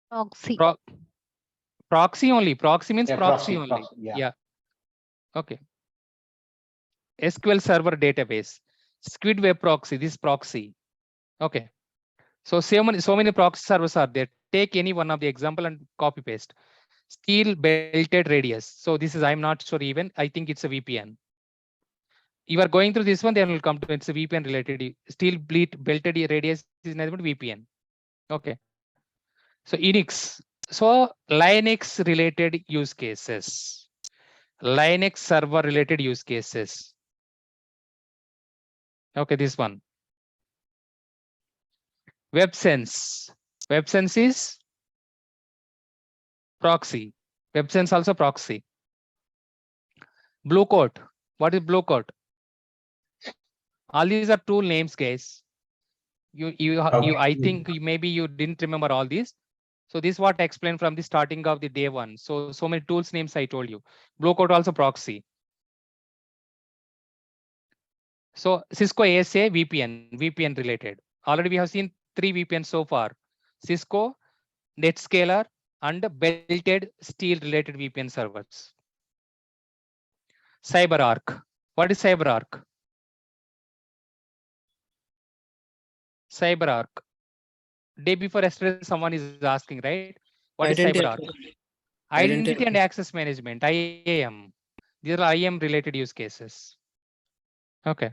Proxy. Proxy only. Proxy means Yeah, proxy only. proxy, yeah. Okay. SQL Server database. Squid Web Proxy. This proxy. Okay. So many proxy servers are there. Take any one of the example and copy paste. Steel belted radius. So this is, I'm not sure even. I think it's a VPN. You are going through this one, then will come to it's a VPN related. Steel belted radius is nothing but VPN. Okay. So Unix. So Linux related use cases. Linux server related use cases. Okay, this one. WebSense. WebSense is proxy. WebSense also proxy. Blue coat. What is blue coat? All these are tool names, guys. I think maybe you didn't remember all these. So this is what I explained from the starting of the day one. So many tools names I told you. Blue coat also proxy. So Cisco ASA VPN related. Already we have seen 3 VPN so far. Cisco, NetScaler, and belted steel related VPN servers. CyberArk. What is CyberArk? CyberArk. Day before yesterday, someone is asking, right? What is CyberArk? Identity and access management, IAM. These are IAM related use cases. Okay.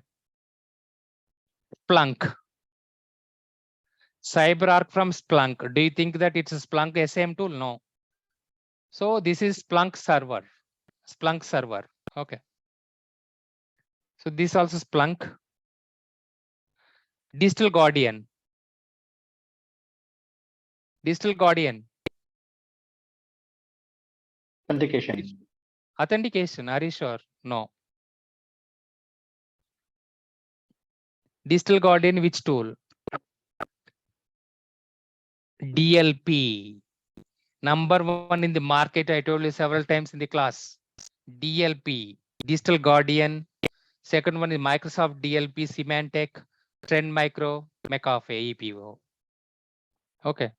Splunk. CyberArk from Splunk. Do you think that it's a Splunk SAM tool? No. So this is Splunk server. Splunk server. Okay. So this also Splunk. Digital Guardian. Digital Guardian. Authentication. Authentication. Are you sure? No. Digital Guardian, which tool? DLP. Number one in the market, I told you several times in the class. DLP, Digital Guardian. Second one is Microsoft DLP, Symantec, Trend Micro, McAfee, EPO. Okay.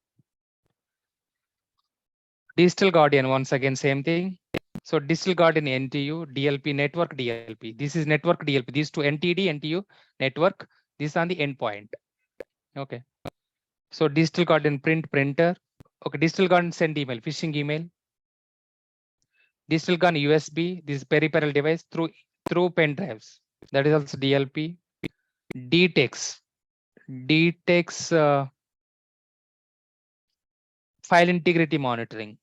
Digital Guardian, once again, same thing. So Digital Guardian, NTU, DLP, network DLP. This is network DLP. These two NTD, NTU, network. This is on the endpoint. Okay. So Digital Guardian printer. Okay, Digital Guardian send email, phishing email. Digital Gun USB, this peripheral device through pen drives. That is also DLP. DTEX. DTEX file integrity monitoring.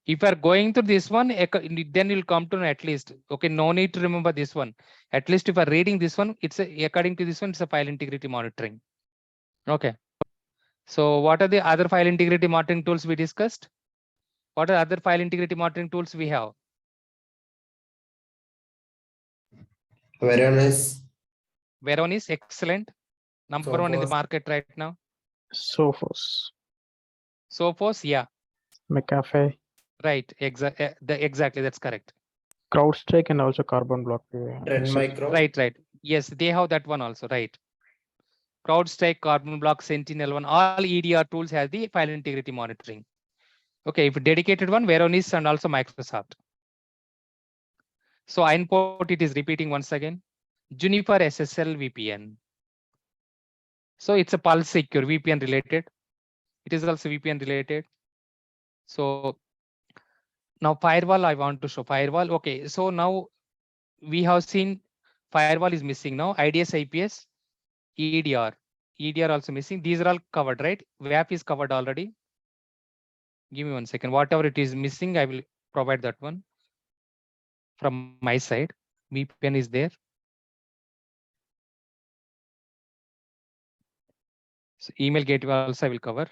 If you are going through this one, then you'll come to know at least. Okay, no need to remember this one. At least if you are reading this one, it's according to this one, it's a file integrity monitoring. Okay. So what are the other file integrity monitoring tools we discussed? What are other file integrity monitoring tools we have? Varonis. Varonis, excellent. Number one in the Sophos. market right now. Sophos, Sophos, yeah, McAfee, right. Exactly, that's correct. CrowdStrike, and also Carbon Block. Trend Micro. Right. Yes, they have that one also, right. CrowdStrike, Carbon Block, Sentinel-1, all EDR tools have the file integrity monitoring. Okay, if dedicated one, Varonis and also Microsoft. So Ironport, it is repeating once again. Juniper SSL VPN. So it's a Pulse Secure VPN related. It is also VPN related. So now firewall, I want to show firewall. Okay, so now we have seen firewall is missing now. IDS, IPS, EDR. EDR also missing. These are all covered, right? WAF is covered already. Give me 1 second. Whatever it is missing, I will provide that one from my side. VPN is there. So email gateway also I will cover.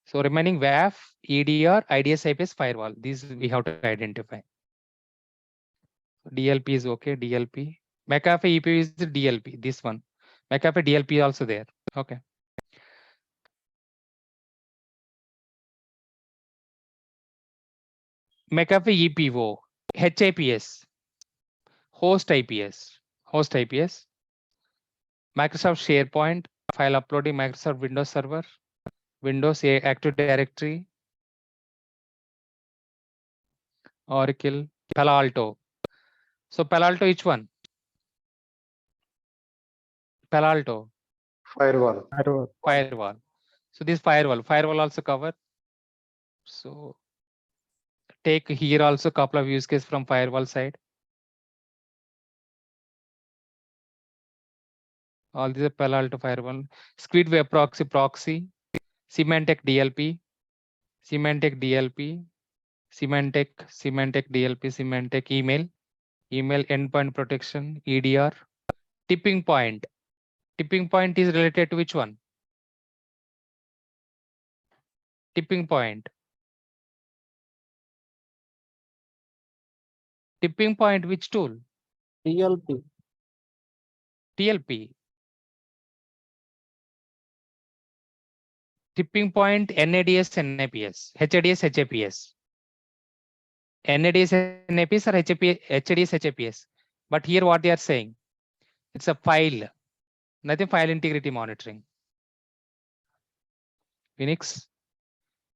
So remaining WAF, EDR, IDS, IPS, firewall. These we have to identify. DLP is okay. DLP. McAfee EPU is the DLP, this one. McAfee DLP also there. Okay. McAfee EPO, HIPS, host IPS, host IPS, Microsoft SharePoint, file uploading, Microsoft Windows Server, Windows Active Directory, Oracle, Palo Alto. So Palo Alto, which one? Palo Alto, Firewall. firewall. So this firewall also cover. So take here also couple of use case from firewall side. All these are Palo Alto firewall. Squid Web Proxy, Symantec DLP, Symantec DLP, Symantec DLP, Symantec email endpoint protection, EDR, tipping point. Tipping point is related to which one? Tipping point. Tipping point, which tool? TLP. TLP. Tipping point, NADS, NAPS, HADS, HAPS. NADS, NAPS or HADS, HAPS. But here what they are saying, it's a file, nothing file integrity monitoring. Phoenix,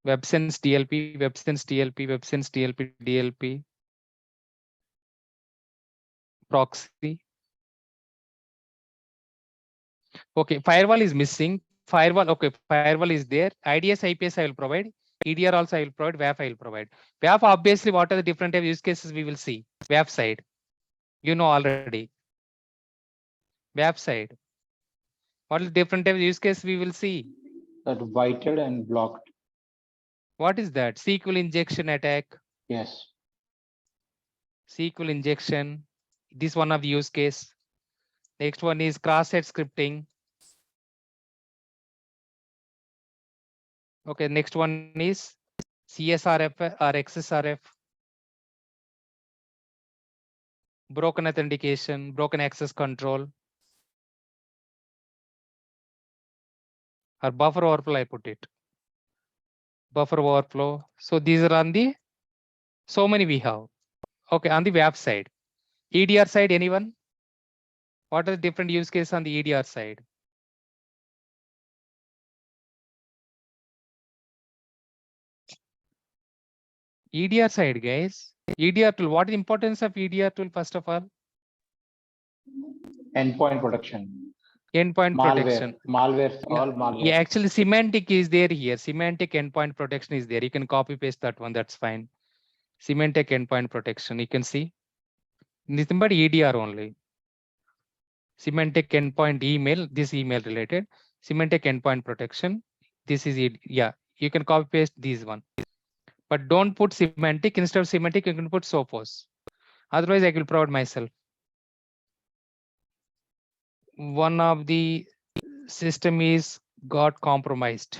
WebSense DLP, WebSense DLP, WebSense DLP, DLP, proxy. Okay, firewall is missing. Firewall, okay, firewall is there. IDS, IPS I will provide. EDR also I will provide. WAF I will provide. WAF, obviously, what are the different type of use cases we will see? WAF side, you know already. WAF side. What is different type of use case we will see? That whited and blocked. What is that? SQL injection attack. Yes. SQL injection. This one of the use case. Next one is cross-site scripting. Okay, next one is CSRF or XSRF. Broken authentication, broken access control. Or buffer overflow, I put it. Buffer overflow. So these are on the, so many we have. Okay, on the WAF side. EDR side, anyone? What are the different use cases on the EDR side? EDR side, guys. EDR tool. What is the importance of EDR tool, first of all? Endpoint protection. Endpoint protection. Malware, all malware. Yeah, actually, semantic is there here. Semantic endpoint protection is there. You can copy paste that one. That's fine. Semantic endpoint protection. You can see. Nothing but EDR only. Semantic endpoint email. This email related. Semantic endpoint protection. This is it. Yeah, you can copy paste these one. But don't put semantic. Instead of semantic, you can put Sophos. Otherwise, I will provide myself. One of the system is got compromised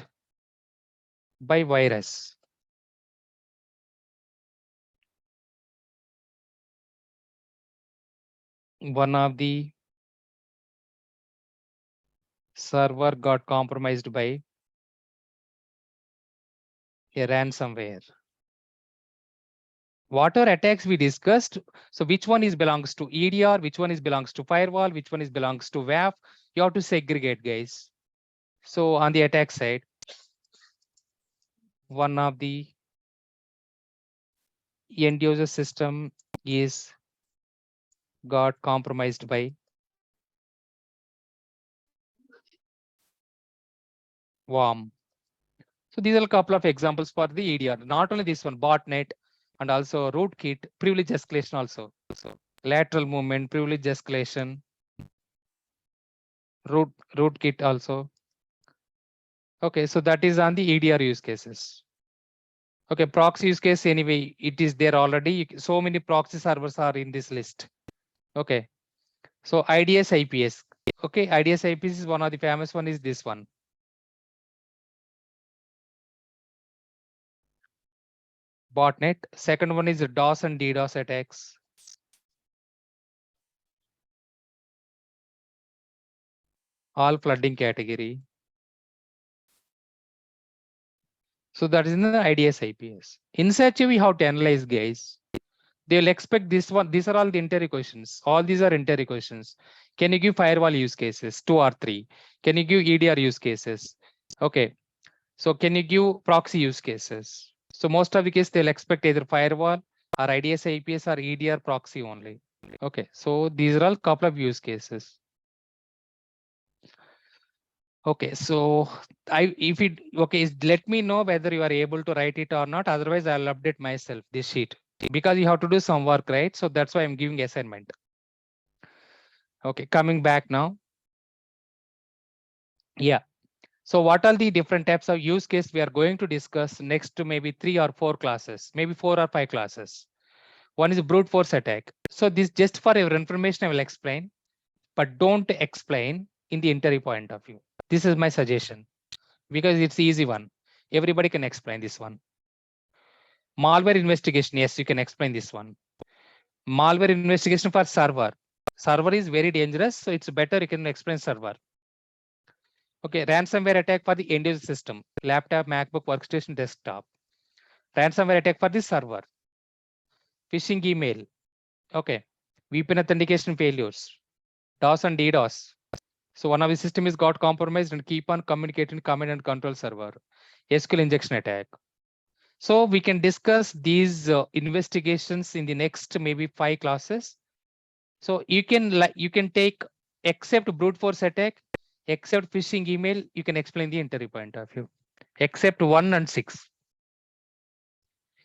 by virus. One of the server got compromised by a ransomware. Whatever attacks we discussed, so which one is belongs to EDR, which one is belongs to firewall, which one is belongs to WAF, you have to segregate, guys. So on the attack side, one of the end user system is got compromised by worm. So these are a couple of examples for the EDR. Not only this one, botnet and also rootkit, privilege escalation also. So lateral movement, privilege escalation, rootkit also. Okay, so that is on the EDR use cases. Okay, proxy use case anyway, it is there already. So many proxy servers are in this list. Okay, so IDS IPS. Okay, IDS IPS is one of the famous one is this one. Botnet. Second one is DOS and DDoS attacks. all flooding category. So that is in the IDS IPS. In such a we have to analyze, guys. They will expect this one. These are all the interior questions. All these are interior questions. Can you give firewall use cases, 2 or 3? Can you give EDR use cases? Okay. So can you give proxy use cases? So most of the case they'll expect either firewall or IDS IPS or EDR proxy only. Okay. So these are all couple of use cases. Okay, so let me know whether you are able to write it or not. Otherwise, I'll update myself this sheet because you have to do some work, right? So that's why I'm giving assignment. Okay, coming back now. Yeah. So what are the different types of use case we are going to discuss next to maybe 3 or 4 classes, maybe 4 or 5 classes. One is brute force attack. So this just for your information, I will explain, but don't explain in the interview point of view. This is my suggestion because it's easy one. Everybody can explain this one. Malware investigation. Yes, you can explain this one. Malware investigation for server. Server is very dangerous, so it's better you can explain server. Okay, ransomware attack for the end user system, laptop, MacBook, workstation, desktop. Ransomware attack for the server. Phishing email. Okay, VPN authentication failures. DOS and DDoS. So one of the system is got compromised and keep on communicating command and control server. SQL injection attack. So we can discuss these investigations in the next maybe 5 classes. So you can take except brute force attack, except phishing email, you can explain the interview point of view. Except 1 and 6.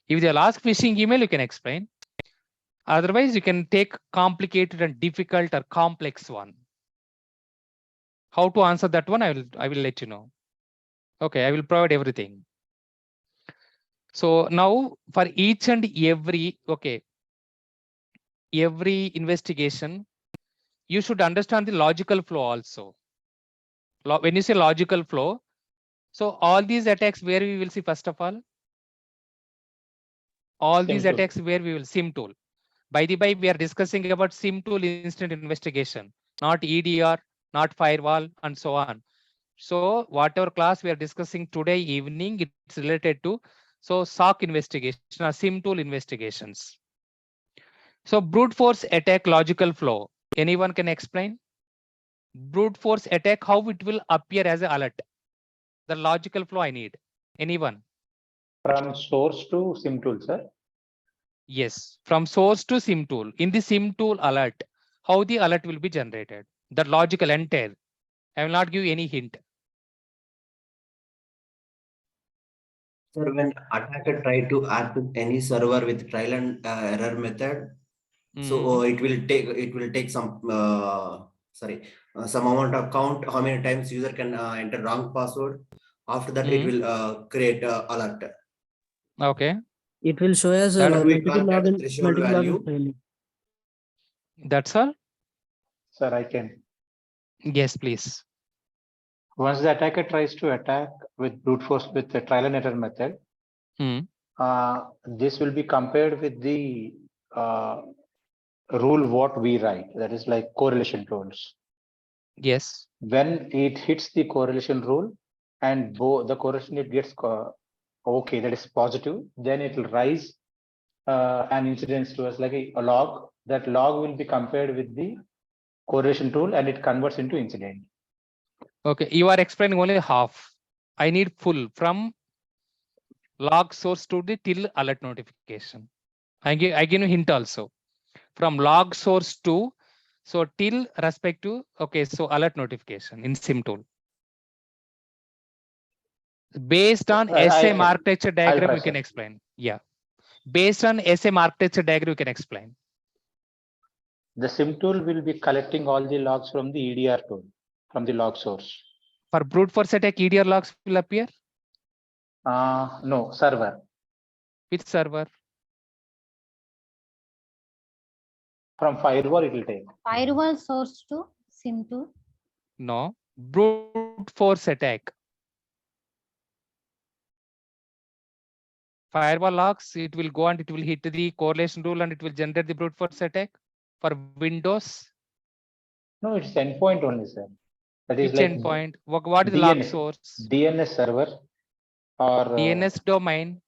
If they'll ask phishing email, you can explain. Otherwise, you can take complicated and difficult or complex one. How to answer that one, I will let you know. Okay, I will provide everything. So now for each and every, okay, every investigation, you should understand the logical flow also. When you say logical flow, so all these attacks where we will see first of all these tool. attacks where we will SIM tool. By the by, we are discussing about SIM tool instant investigation, not EDR, not firewall, and so on. So whatever class we are discussing today evening, it's related to SOC investigation or SIM tool investigations. So brute force attack logical flow. Anyone can explain? Brute force attack, how it will appear as an alert. The logical flow I need. Anyone? From source to SIM tool, sir. Yes, from source to SIM tool. In the SIM tool alert, how the alert will be generated. The logical entire. I will not give any hint. Sir, when attacker try to access any server with trial and error method, so it will take some some amount of count how many times user can enter wrong password. After that, it will create alert. Okay. It will show as a That we multiple can't get login, threshold multiple value. login failing. That's all? Sir, I can. Yes, please. Once the attacker tries to attack with brute force with the trial and error method, this will be compared with the rule what we write, that is like correlation rules. Yes. When it hits the correlation rule and the correlation it gets okay, that is positive, then it will rise an incidence to us like a log. That log will be compared with the correlation rule and it converts into incident. Okay, you are explaining only half. I need full from log source to the till alert notification. I give you hint also. From log source to till respect to alert notification in SIM tool. Based on SM architecture diagram, you can explain. Yeah. Based on SM architecture diagram, you can explain. The SIM tool will be collecting all the logs from the EDR tool, from the log source. For brute force attack, EDR logs will appear? No, server. Which server? From firewall, it will take. Firewall source to SIM tool. No. Brute force attack. Firewall logs, it will go and it will hit the correlation rule and it will generate the brute force attack for Windows. No, it's endpoint only, sir. That is Which like endpoint? What is the log source? DNS server or DNS domain.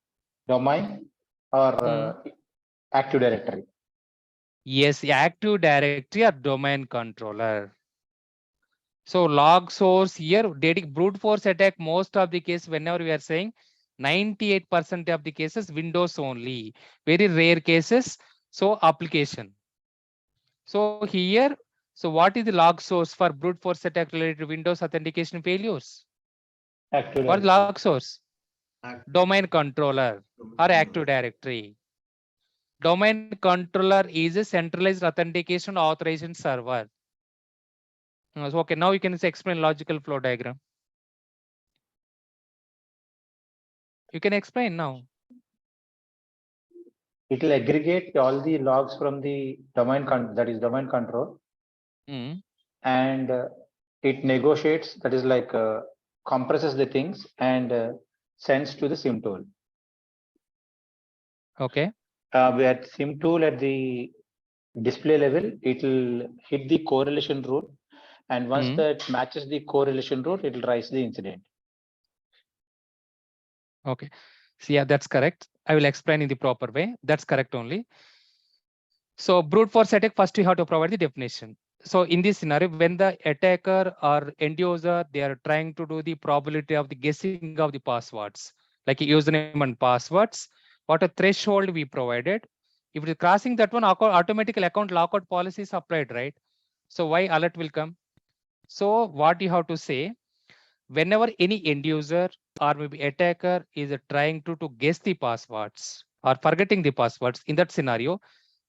domain or Active Directory. Yes, Active Directory or domain controller. So log source here, brute force attack, most of the case, whenever we are saying 98% of the cases, Windows only. Very rare cases, so application. So here, so what is the log source for brute force attack related to Windows authentication failures? Active What is Directory. log source? Domain controller or Active Directory. Domain controller is a centralized authentication authorization server. So, okay, now you can explain logical flow diagram. You can explain now. It will aggregate all the logs from the domain that is domain control, and it negotiates, that is like compresses the things and sends to the SIM tool. Okay. At SIM tool at the display level, it will hit the correlation rule, and once that matches the correlation rule, it will rise the incident. Okay. So yeah, that's correct. I will explain in the proper way. That's correct only. So brute force attack, first you have to provide the definition. So in this scenario, when the attacker or end user, they are trying to do the probability of the guessing of the passwords, like a username and passwords, what a threshold we provided. If it is crossing that one, automatically account lockout policy is applied, right? So why alert will come? So what you have to say, whenever any end user or maybe attacker is trying to guess the passwords or forgetting the passwords, in that scenario,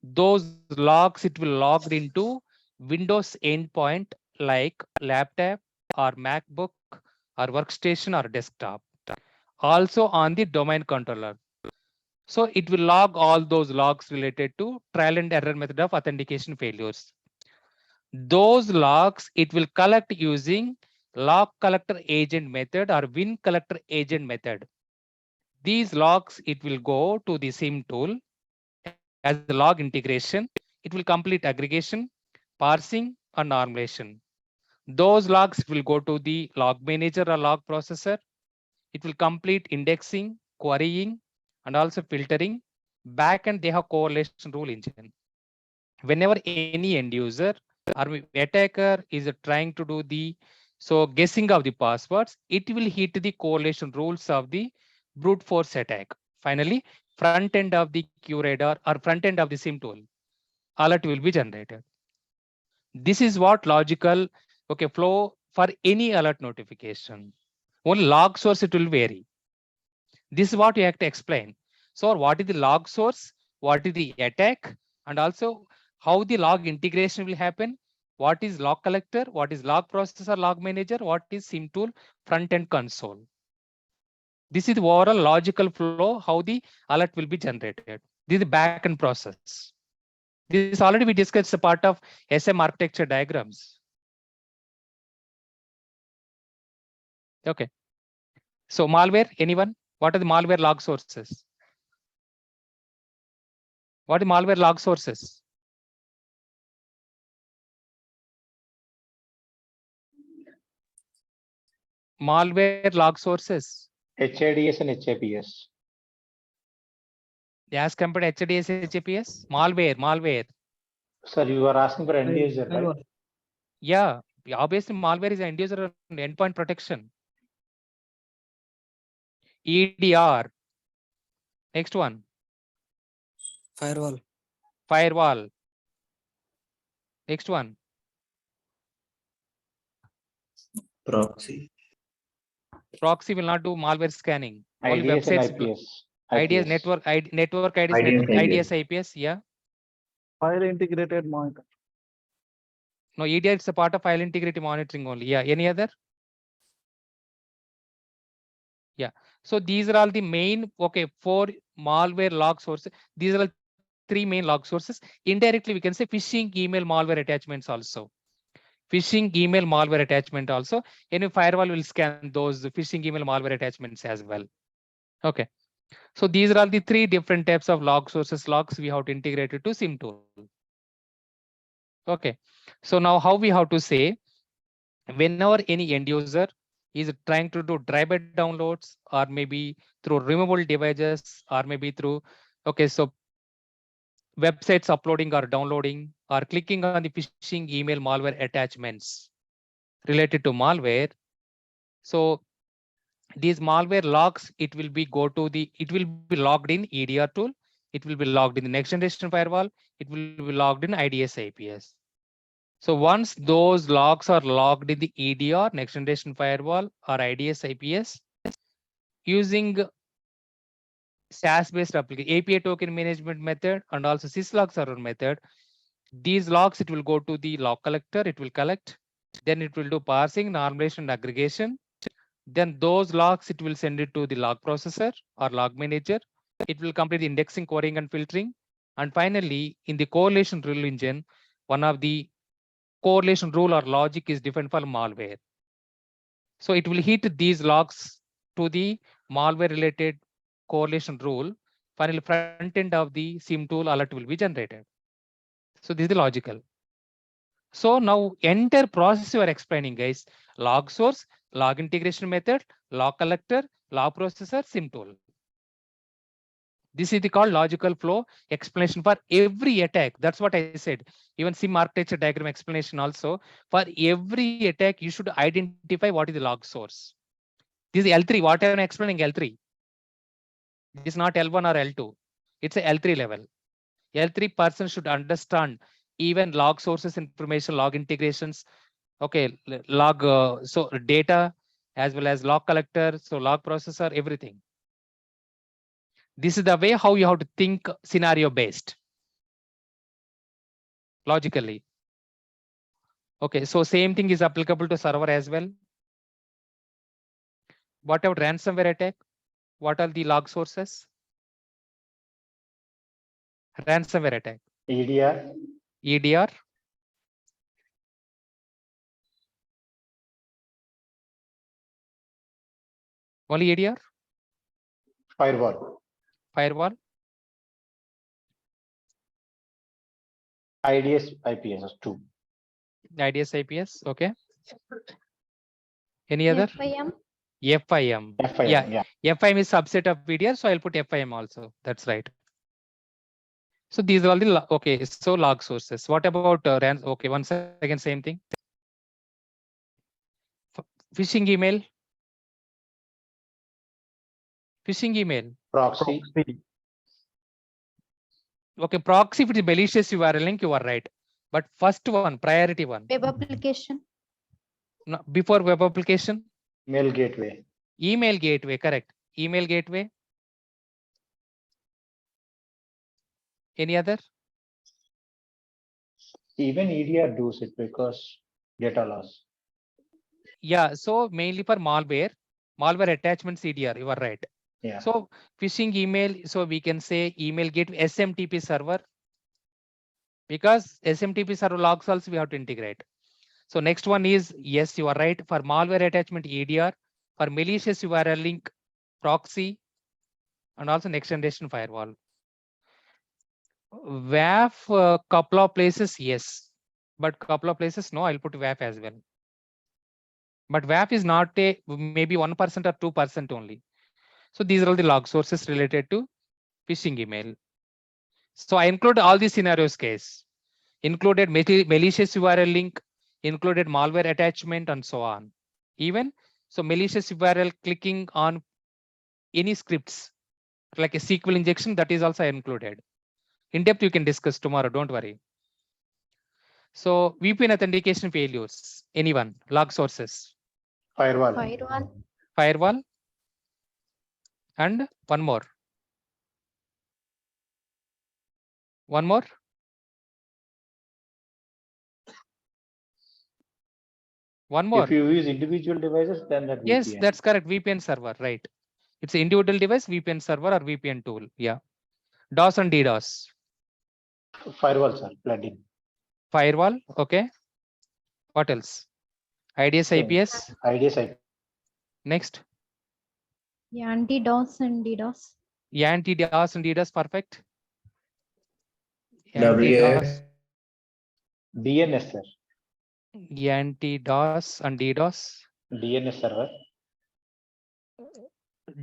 those logs, it will log into Windows endpoint like laptop or MacBook or workstation or desktop. Also on the domain controller. So it will log all those logs related to trial and error method of authentication failures. Those logs, it will collect using log collector agent method or win collector agent method. These logs, it will go to the SIM tool as a log integration. It will complete aggregation, parsing, or normalization. Those logs will go to the log manager or log processor. It will complete indexing, querying, and also filtering. Backend, they have correlation rule engine. Whenever any end user or attacker is trying to do the guessing of the passwords, it will hit the correlation rules of the brute force attack. Finally, front end of the QRadar or front end of the SIM tool, alert will be generated. This is what logical flow for any alert notification. Only log source it will vary. This is what you have to explain. So what is the log source? What is the attack? And also how the log integration will happen? What is log collector? What is log processor, log manager? What is SIM tool, front end console? This is the overall logical flow, how the alert will be generated. This is the backend process. This already we discussed a part of SM architecture diagrams. Okay. So malware, anyone? What are the malware log sources? What are malware log sources? Malware log sources. HIDS and HAPS. As compared to HDS, HAPS, malware. Sir, you are asking for end user, right? Yeah, obviously malware is end user and endpoint protection. EDR. Next one. Firewall. Next one. Proxy. Proxy will not do malware scanning. Only IDS and websites. IPS. IDS network IDs, IDS IPS. Yeah. File integrated monitor. No, EDR is a part of file integrity monitoring only. Yeah. Any other? Yeah. So these are all the main, four malware log sources. These are three main log sources. Indirectly, we can say phishing email malware attachments also. Phishing email malware attachment also. Any firewall will scan those phishing email malware attachments as well. Okay. So these are all the three different types of log sources, logs we have to integrate it to SIM tool. Okay. So now how we have to say, whenever any end user is trying to do driver downloads, or maybe through removable devices, or maybe through, okay, so websites uploading or downloading, or clicking on the phishing email malware attachments related to malware. So these malware logs, it will be logged in EDR tool. It will be logged in the next generation firewall. It will be logged in IDS IPS. So once those logs are logged in the EDR, next generation firewall, or IDS IPS, using SaaS-based application API token management method and also syslog server method, these logs, it will go to the log collector. It will collect. Then it will do parsing, normalization, and aggregation. Then those logs, it will send it to the log processor or log manager. It will complete the indexing, querying, and filtering. And finally, in the correlation rule engine, one of the correlation rule or logic is defined for malware. So it will hit these logs to the malware related correlation rule. Finally, front end of the SIM tool alert will be generated. So this is the logical. So now entire process you are explaining, guys: log source, log integration method, log collector, log processor, SIM tool. This is the called logical flow explanation for every attack. That's what I said. Even SIM architecture diagram explanation also. For every attack, you should identify what is the log source. This is L3. What I'm explaining L3. This is not L1 or L2. It's a L3 level. L3 person should understand even log sources information, log integrations, okay, log so data as well as log collector, so log processor, everything. This is the way how you have to think scenario based, logically. Okay, so same thing is applicable to server as well. What about ransomware attack? What are the log sources? Ransomware attack. EDR. EDR. Only EDR? Firewall. Firewall? IDS IPS 2. IDS IPS, okay. Any other? FIM. FIM. FIM, yeah. FIM is subset of EDR, so I'll put FIM also. That's right. So these are all the okay. So log sources. What about okay, once again, same thing. Phishing email. Phishing email. Proxy. Okay, proxy, if it is malicious URL link, you are right. But first one, priority one. Web application. No, before web application. Mail gateway. Email gateway, correct. Email gateway. Any other? Even EDR does it because data loss. Yeah, so mainly for malware attachments EDR, you are right. Yeah. So phishing email, so we can say email gateway SMTP server, because SMTP server logs also we have to integrate. So next one is, yes, you are right, for malware attachment EDR, for malicious URL link proxy, and also next generation firewall. WAF, couple of places, yes, but couple of places, no, I'll put WAF as well. But WAF is not a maybe 1% or 2% only. So these are all the log sources related to phishing email. So I include all these scenarios case, included malicious URL link, included malware attachment, and so on. Even so, malicious URL clicking on any scripts like a SQL injection, that is also included. In depth, you can discuss tomorrow. Don't worry. So VPN authentication failures. Anyone? Log sources. Firewall. Firewall. And one more. One more. One more. If you use individual devices, then that VPN. Yes, that's correct. VPN server, right? It's an individual device, VPN server or VPN tool. Yeah. DOS and DDoS. Firewall, sir. Plugin. Firewall. Okay. What else? IDS IPS. IDS IPS. Next. Yeah, anti-DOS and DDoS. Yeah, anti-DOS and DDoS. Perfect. WAF. DNS, sir. anti-DOS and DDoS. DNS server,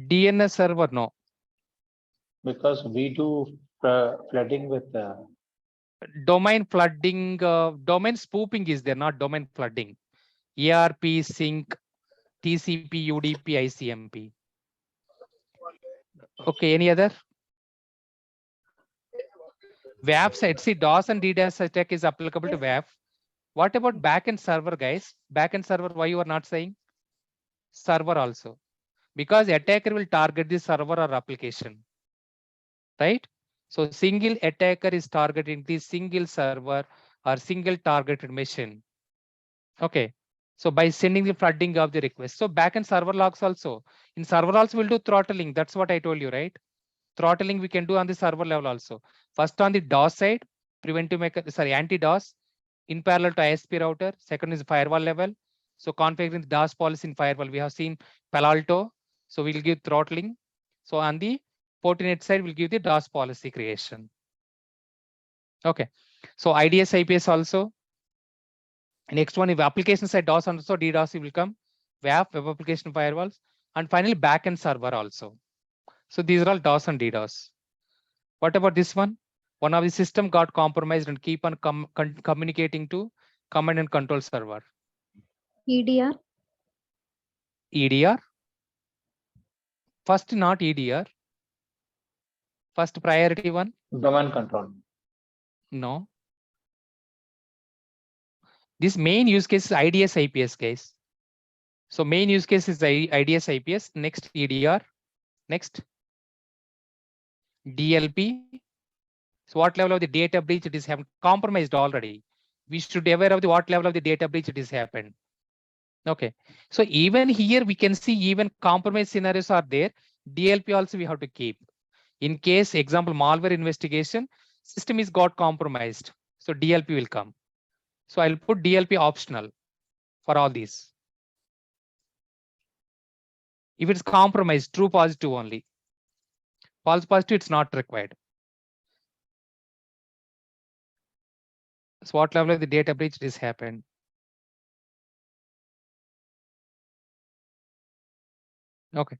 DNS server, no. because we do flooding with Domain flooding, domain spoofing is there, not domain flooding. ERP, sync, TCP, UDP, ICMP. Okay, any other? WAF side, see DOS and DDoS attack is applicable to WAF. What about backend server, guys? Backend server, why you are not saying? Server also. Because attacker will target the server or application, right? So single attacker is targeting the single server or single targeted machine. Okay. So by sending the flooding of the request. So backend server logs also. In server also we'll do throttling. That's what I told you, right? Throttling we can do on the server level also. First on the DOS side, anti-DOS in parallel to ISP router. Second is firewall level. So configuring the DOS policy in firewall. We have seen Palo Alto. So we'll give throttling. So on the Fortinet side, we'll give the DOS policy creation. Okay. So IDS IPS also. Next one, if application side DOS and also DDoS will come. WAF, web application firewalls, and finally backend server also. So these are all DOS and DDoS. What about this one? One of the system got compromised and keep on communicating to command and control server. EDR. EDR. First, not EDR. First priority one. domain control. No. This main use case is IDS IPS, guys. So main use case is IDS IPS. Next EDR. Next DLP. So what level of the data breach it is happened? Compromised already. We should be aware of the what level of the data breach it is happened. Okay. So even here we can see even compromise scenarios are there. DLP also we have to keep. In case example malware investigation, system is got compromised. So DLP will come. So I'll put DLP optional for all these. If it's compromised, true positive only. False positive, it's not required. So what level of the data breach this happened? Okay.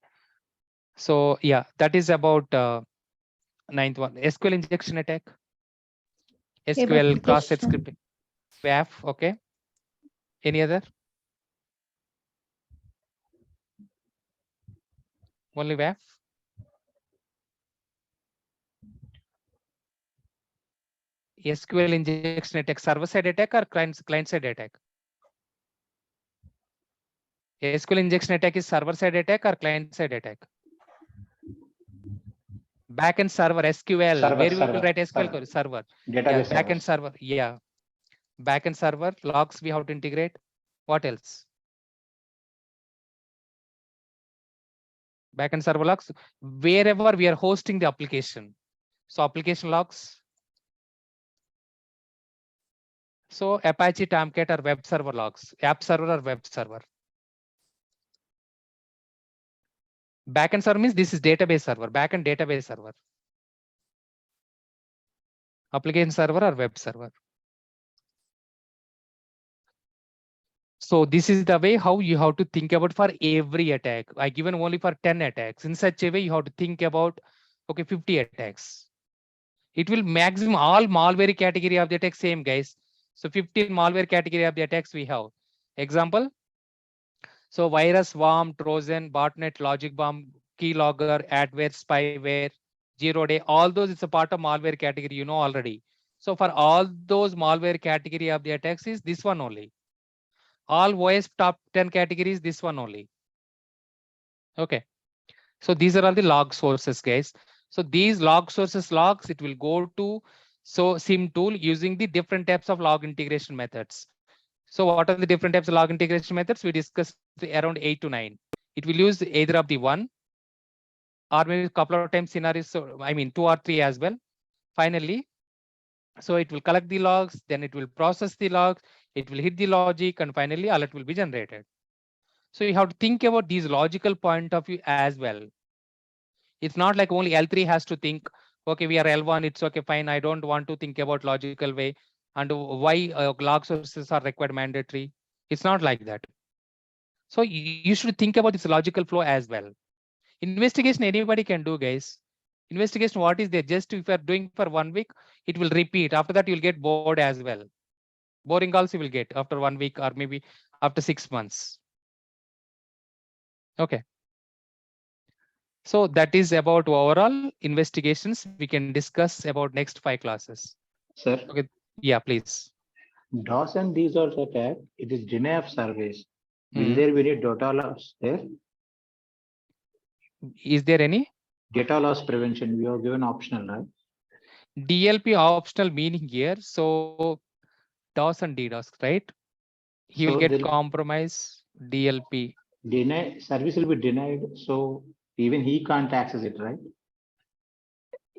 So yeah, that is about ninth one. SQL injection attack. SQL cross-site scripting. WAF, okay. Any other? Only WAF? SQL injection attack, server-side attack or client-side attack? SQL injection attack is server-side attack or client-side attack? Backend server, SQL. Server, Where we server, will write SQL server. server. Database Yeah, server. backend server. Yeah. Backend server, logs we have to integrate. What else? Backend server logs, wherever we are hosting the application. So application logs. So Apache, Tomcat or web server logs, app server or web server. Backend server means this is database server, backend database server. Application server or web server. So this is the way how you have to think about for every attack. I given only for 10 attacks. In such a way, you have to think about, okay, 50 attacks. It will maximum all malware category of the attack same, guys. So 15 malware category of the attacks we have. Example. So virus, worm, Trojan, botnet, logic bomb, keylogger, adware, spyware, 0-day, all those it's a part of malware category, you know already. So for all those malware category of the attacks is this one only. All OS top 10 categories, this one only. Okay. So these are all the log sources, guys. So these log sources logs, it will go to SIM tool using the different types of log integration methods. So what are the different types of log integration methods? We discussed around 8 to 9. It will use either of the one or maybe a couple of times scenarios. So I mean 2 or 3 as well. Finally, so it will collect the logs, then it will process the logs, it will hit the logic, and finally alert will be generated. So you have to think about these logical point of view as well. It's not like only L3 has to think, okay, we are L1, it's okay, fine. I don't want to think about logical way. and why log sources are required mandatory. It's not like that. So you should think about this logical flow as well. Investigation anybody can do, guys. Investigation, what is there? Just if you are doing for 1 week, it will repeat. After that, you'll get bored as well. Boring also you will get after 1 week or maybe after 6 months. Okay. So that is about overall investigations. We can discuss about next 5 classes. Sir, Okay. Yeah, please. DOS and these also attack. It is deny of service. Will Mhm. there be any data loss there? Is there any Data loss prevention, we are given optional, right? DLP optional meaning here? So DOS and DDoS, right? He will So get they'll compromise DLP. deny service will be denied. So even he can't access it, right?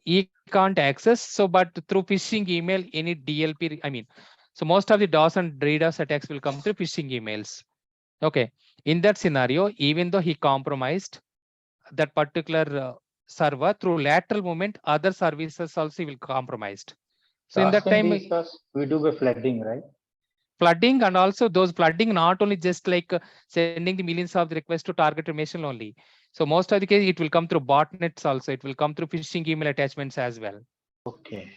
He can't access. So, but through phishing email, any DLP, I mean, so most of the DOS and DDoS attacks will come through phishing emails. Okay. In that scenario, even though he compromised that particular server through lateral movement, other services also will compromised. So in DOS that and time, these we do by flooding, right? flooding, and also those flooding not only just like sending the millions of the requests to targeted machine only. So most of the case, it will come through botnets also. It will come through phishing email attachments as well. Okay.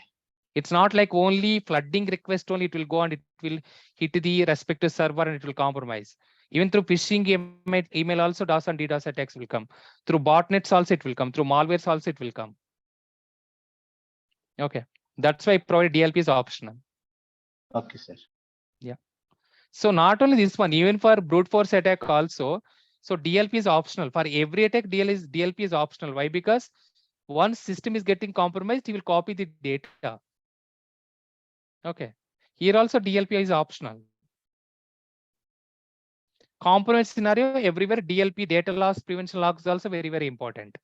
It's not like only flooding request only, it will go and it will hit the respective server and it will compromise. Even through phishing email also DOS and DDoS attacks will come. Through botnets also it will come. Through malwares also it will come. Okay. That's why I provide DLP is optional. Okay, sir. Yeah. So not only this one, even for brute force attack also, so DLP is optional. For every attack, DLP is optional. Why? Because once system is getting compromised, he will copy the data. Okay. Here also DLP is optional. Compromise scenario, everywhere DLP, data loss prevention logs is also very, very important.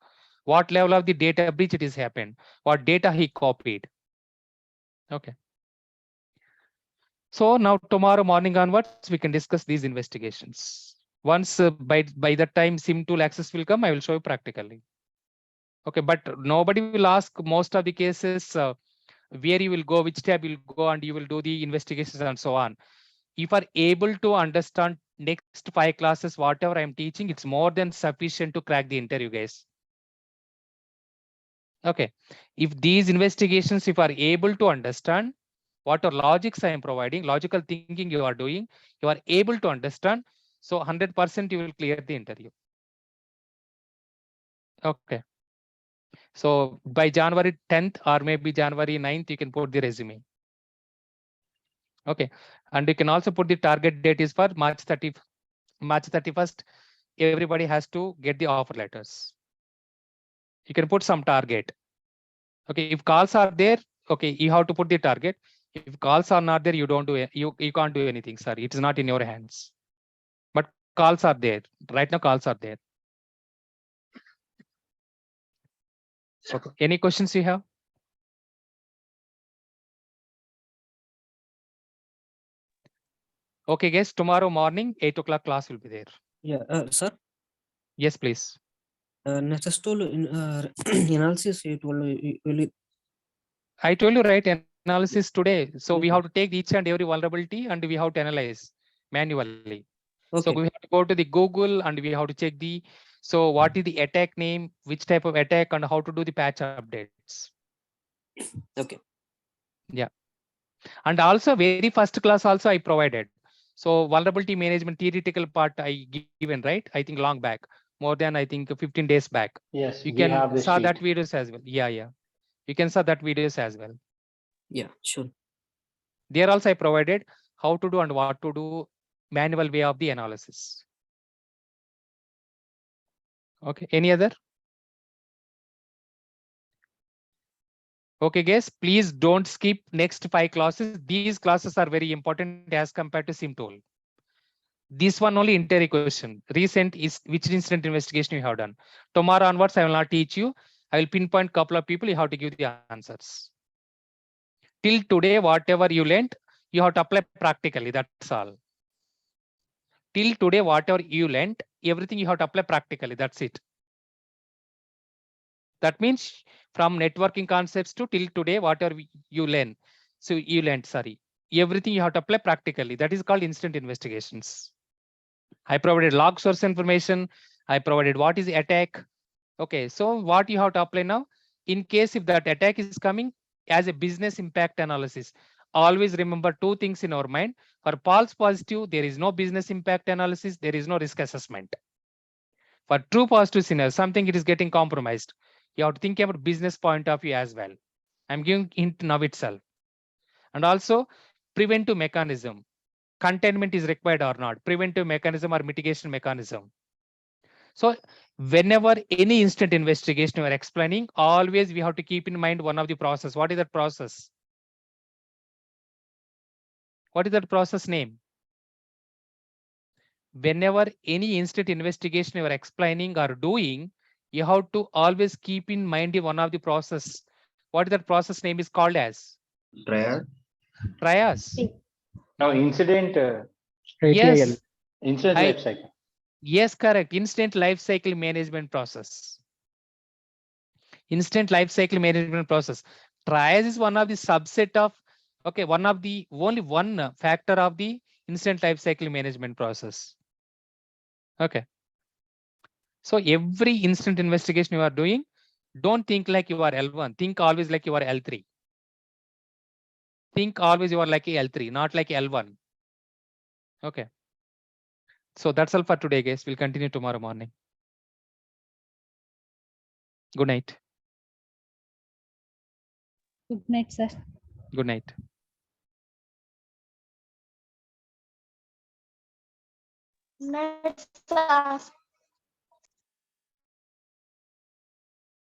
What level of the data breach it is happened, what data he copied. Okay. So now tomorrow morning onwards, we can discuss these investigations. Once by that time SIM tool access will come, I will show you practically. Okay, but nobody will ask most of the cases where you will go, which tab you will go, and you will do the investigations and so on. If are able to understand next 5 classes, whatever I'm teaching, it's more than sufficient to crack the interview, guys. Okay, if these investigations, if are able to understand what are logics I am providing, logical thinking you are doing, you are able to understand, so 100% you will clear the interview. Okay. So by January 10th or maybe January 9th, you can put the resume. Okay. And you can also put the target date is for March 31st. Everybody has to get the offer letters. You can put some target. Okay. If calls are there, okay, you have to put the target. If calls are not there, you don't do it. You can't do anything. Sorry, it is not in your hands. But calls are there. Right now, calls are there. Okay. Any questions you have? Okay, guys. Tomorrow morning, 8 o'clock class will be there. Yeah, sir. Yes, please. Nessus tool in analysis, I told you, right? Analysis today. So we have to take each and every vulnerability and we have to analyze manually. So Okay. we have to go to the Google and we have to check the, so what is the attack name, which type of attack, and how to do the patch updates. Okay. Yeah. And also very first class also I provided. So vulnerability management theoretical part I given, right? I think long back, more than I think 15 days back. Yes, You we have can the saw sheet. that videos as well. Yeah, yeah. You can saw that videos as well. Yeah, sure. There also I provided how to do and what to do, manual way of the analysis. Okay, any other? Okay, guys, please don't skip next 5 classes. These classes are very important as compared to SIM tool. This one only interior question. Recent is which incident investigation you have done. Tomorrow onwards, I will not teach you. I will pinpoint couple of people. You have to give the answers. Till today, whatever you learned, you have to apply practically. That's all. Till today, whatever you learned, everything you have to apply practically. That's it. That means from networking concepts to till today, whatever you learn. So you learned, sorry. everything you have to apply practically. That is called incident investigations. I provided log source information. I provided what is the attack. Okay, so what you have to apply now, in case if that attack is coming as a business impact analysis, always remember two things in our mind. For false positive, there is no business impact analysis, there is no risk assessment. For true positive scenario, something it is getting compromised, you have to think about business point of view as well. I'm giving hint now itself. And also preventive mechanism, containment is required or not, preventive mechanism or mitigation mechanism. So whenever any instant investigation you are explaining, always we have to keep in mind one of the process. What is that process? What is that process name? Whenever any instant investigation you are explaining or doing, you have to always keep in mind one of the process. What is that process name is called as? Trial. Trias. Now, incident, Yes, incident I- life cycle. yes, correct. Instant life cycle management process. Instant life cycle management process. Trias is one of the subset of, okay, one of the only one factor of the instant life cycle management process. Okay. So every instant investigation you are doing, don't think like you are L1. Think always like you are L3. Think always you are like a L3, not like L1. Okay. So that's all for today, guys. We'll continue tomorrow morning. Good night. Good night, sir. Good night. Let's ask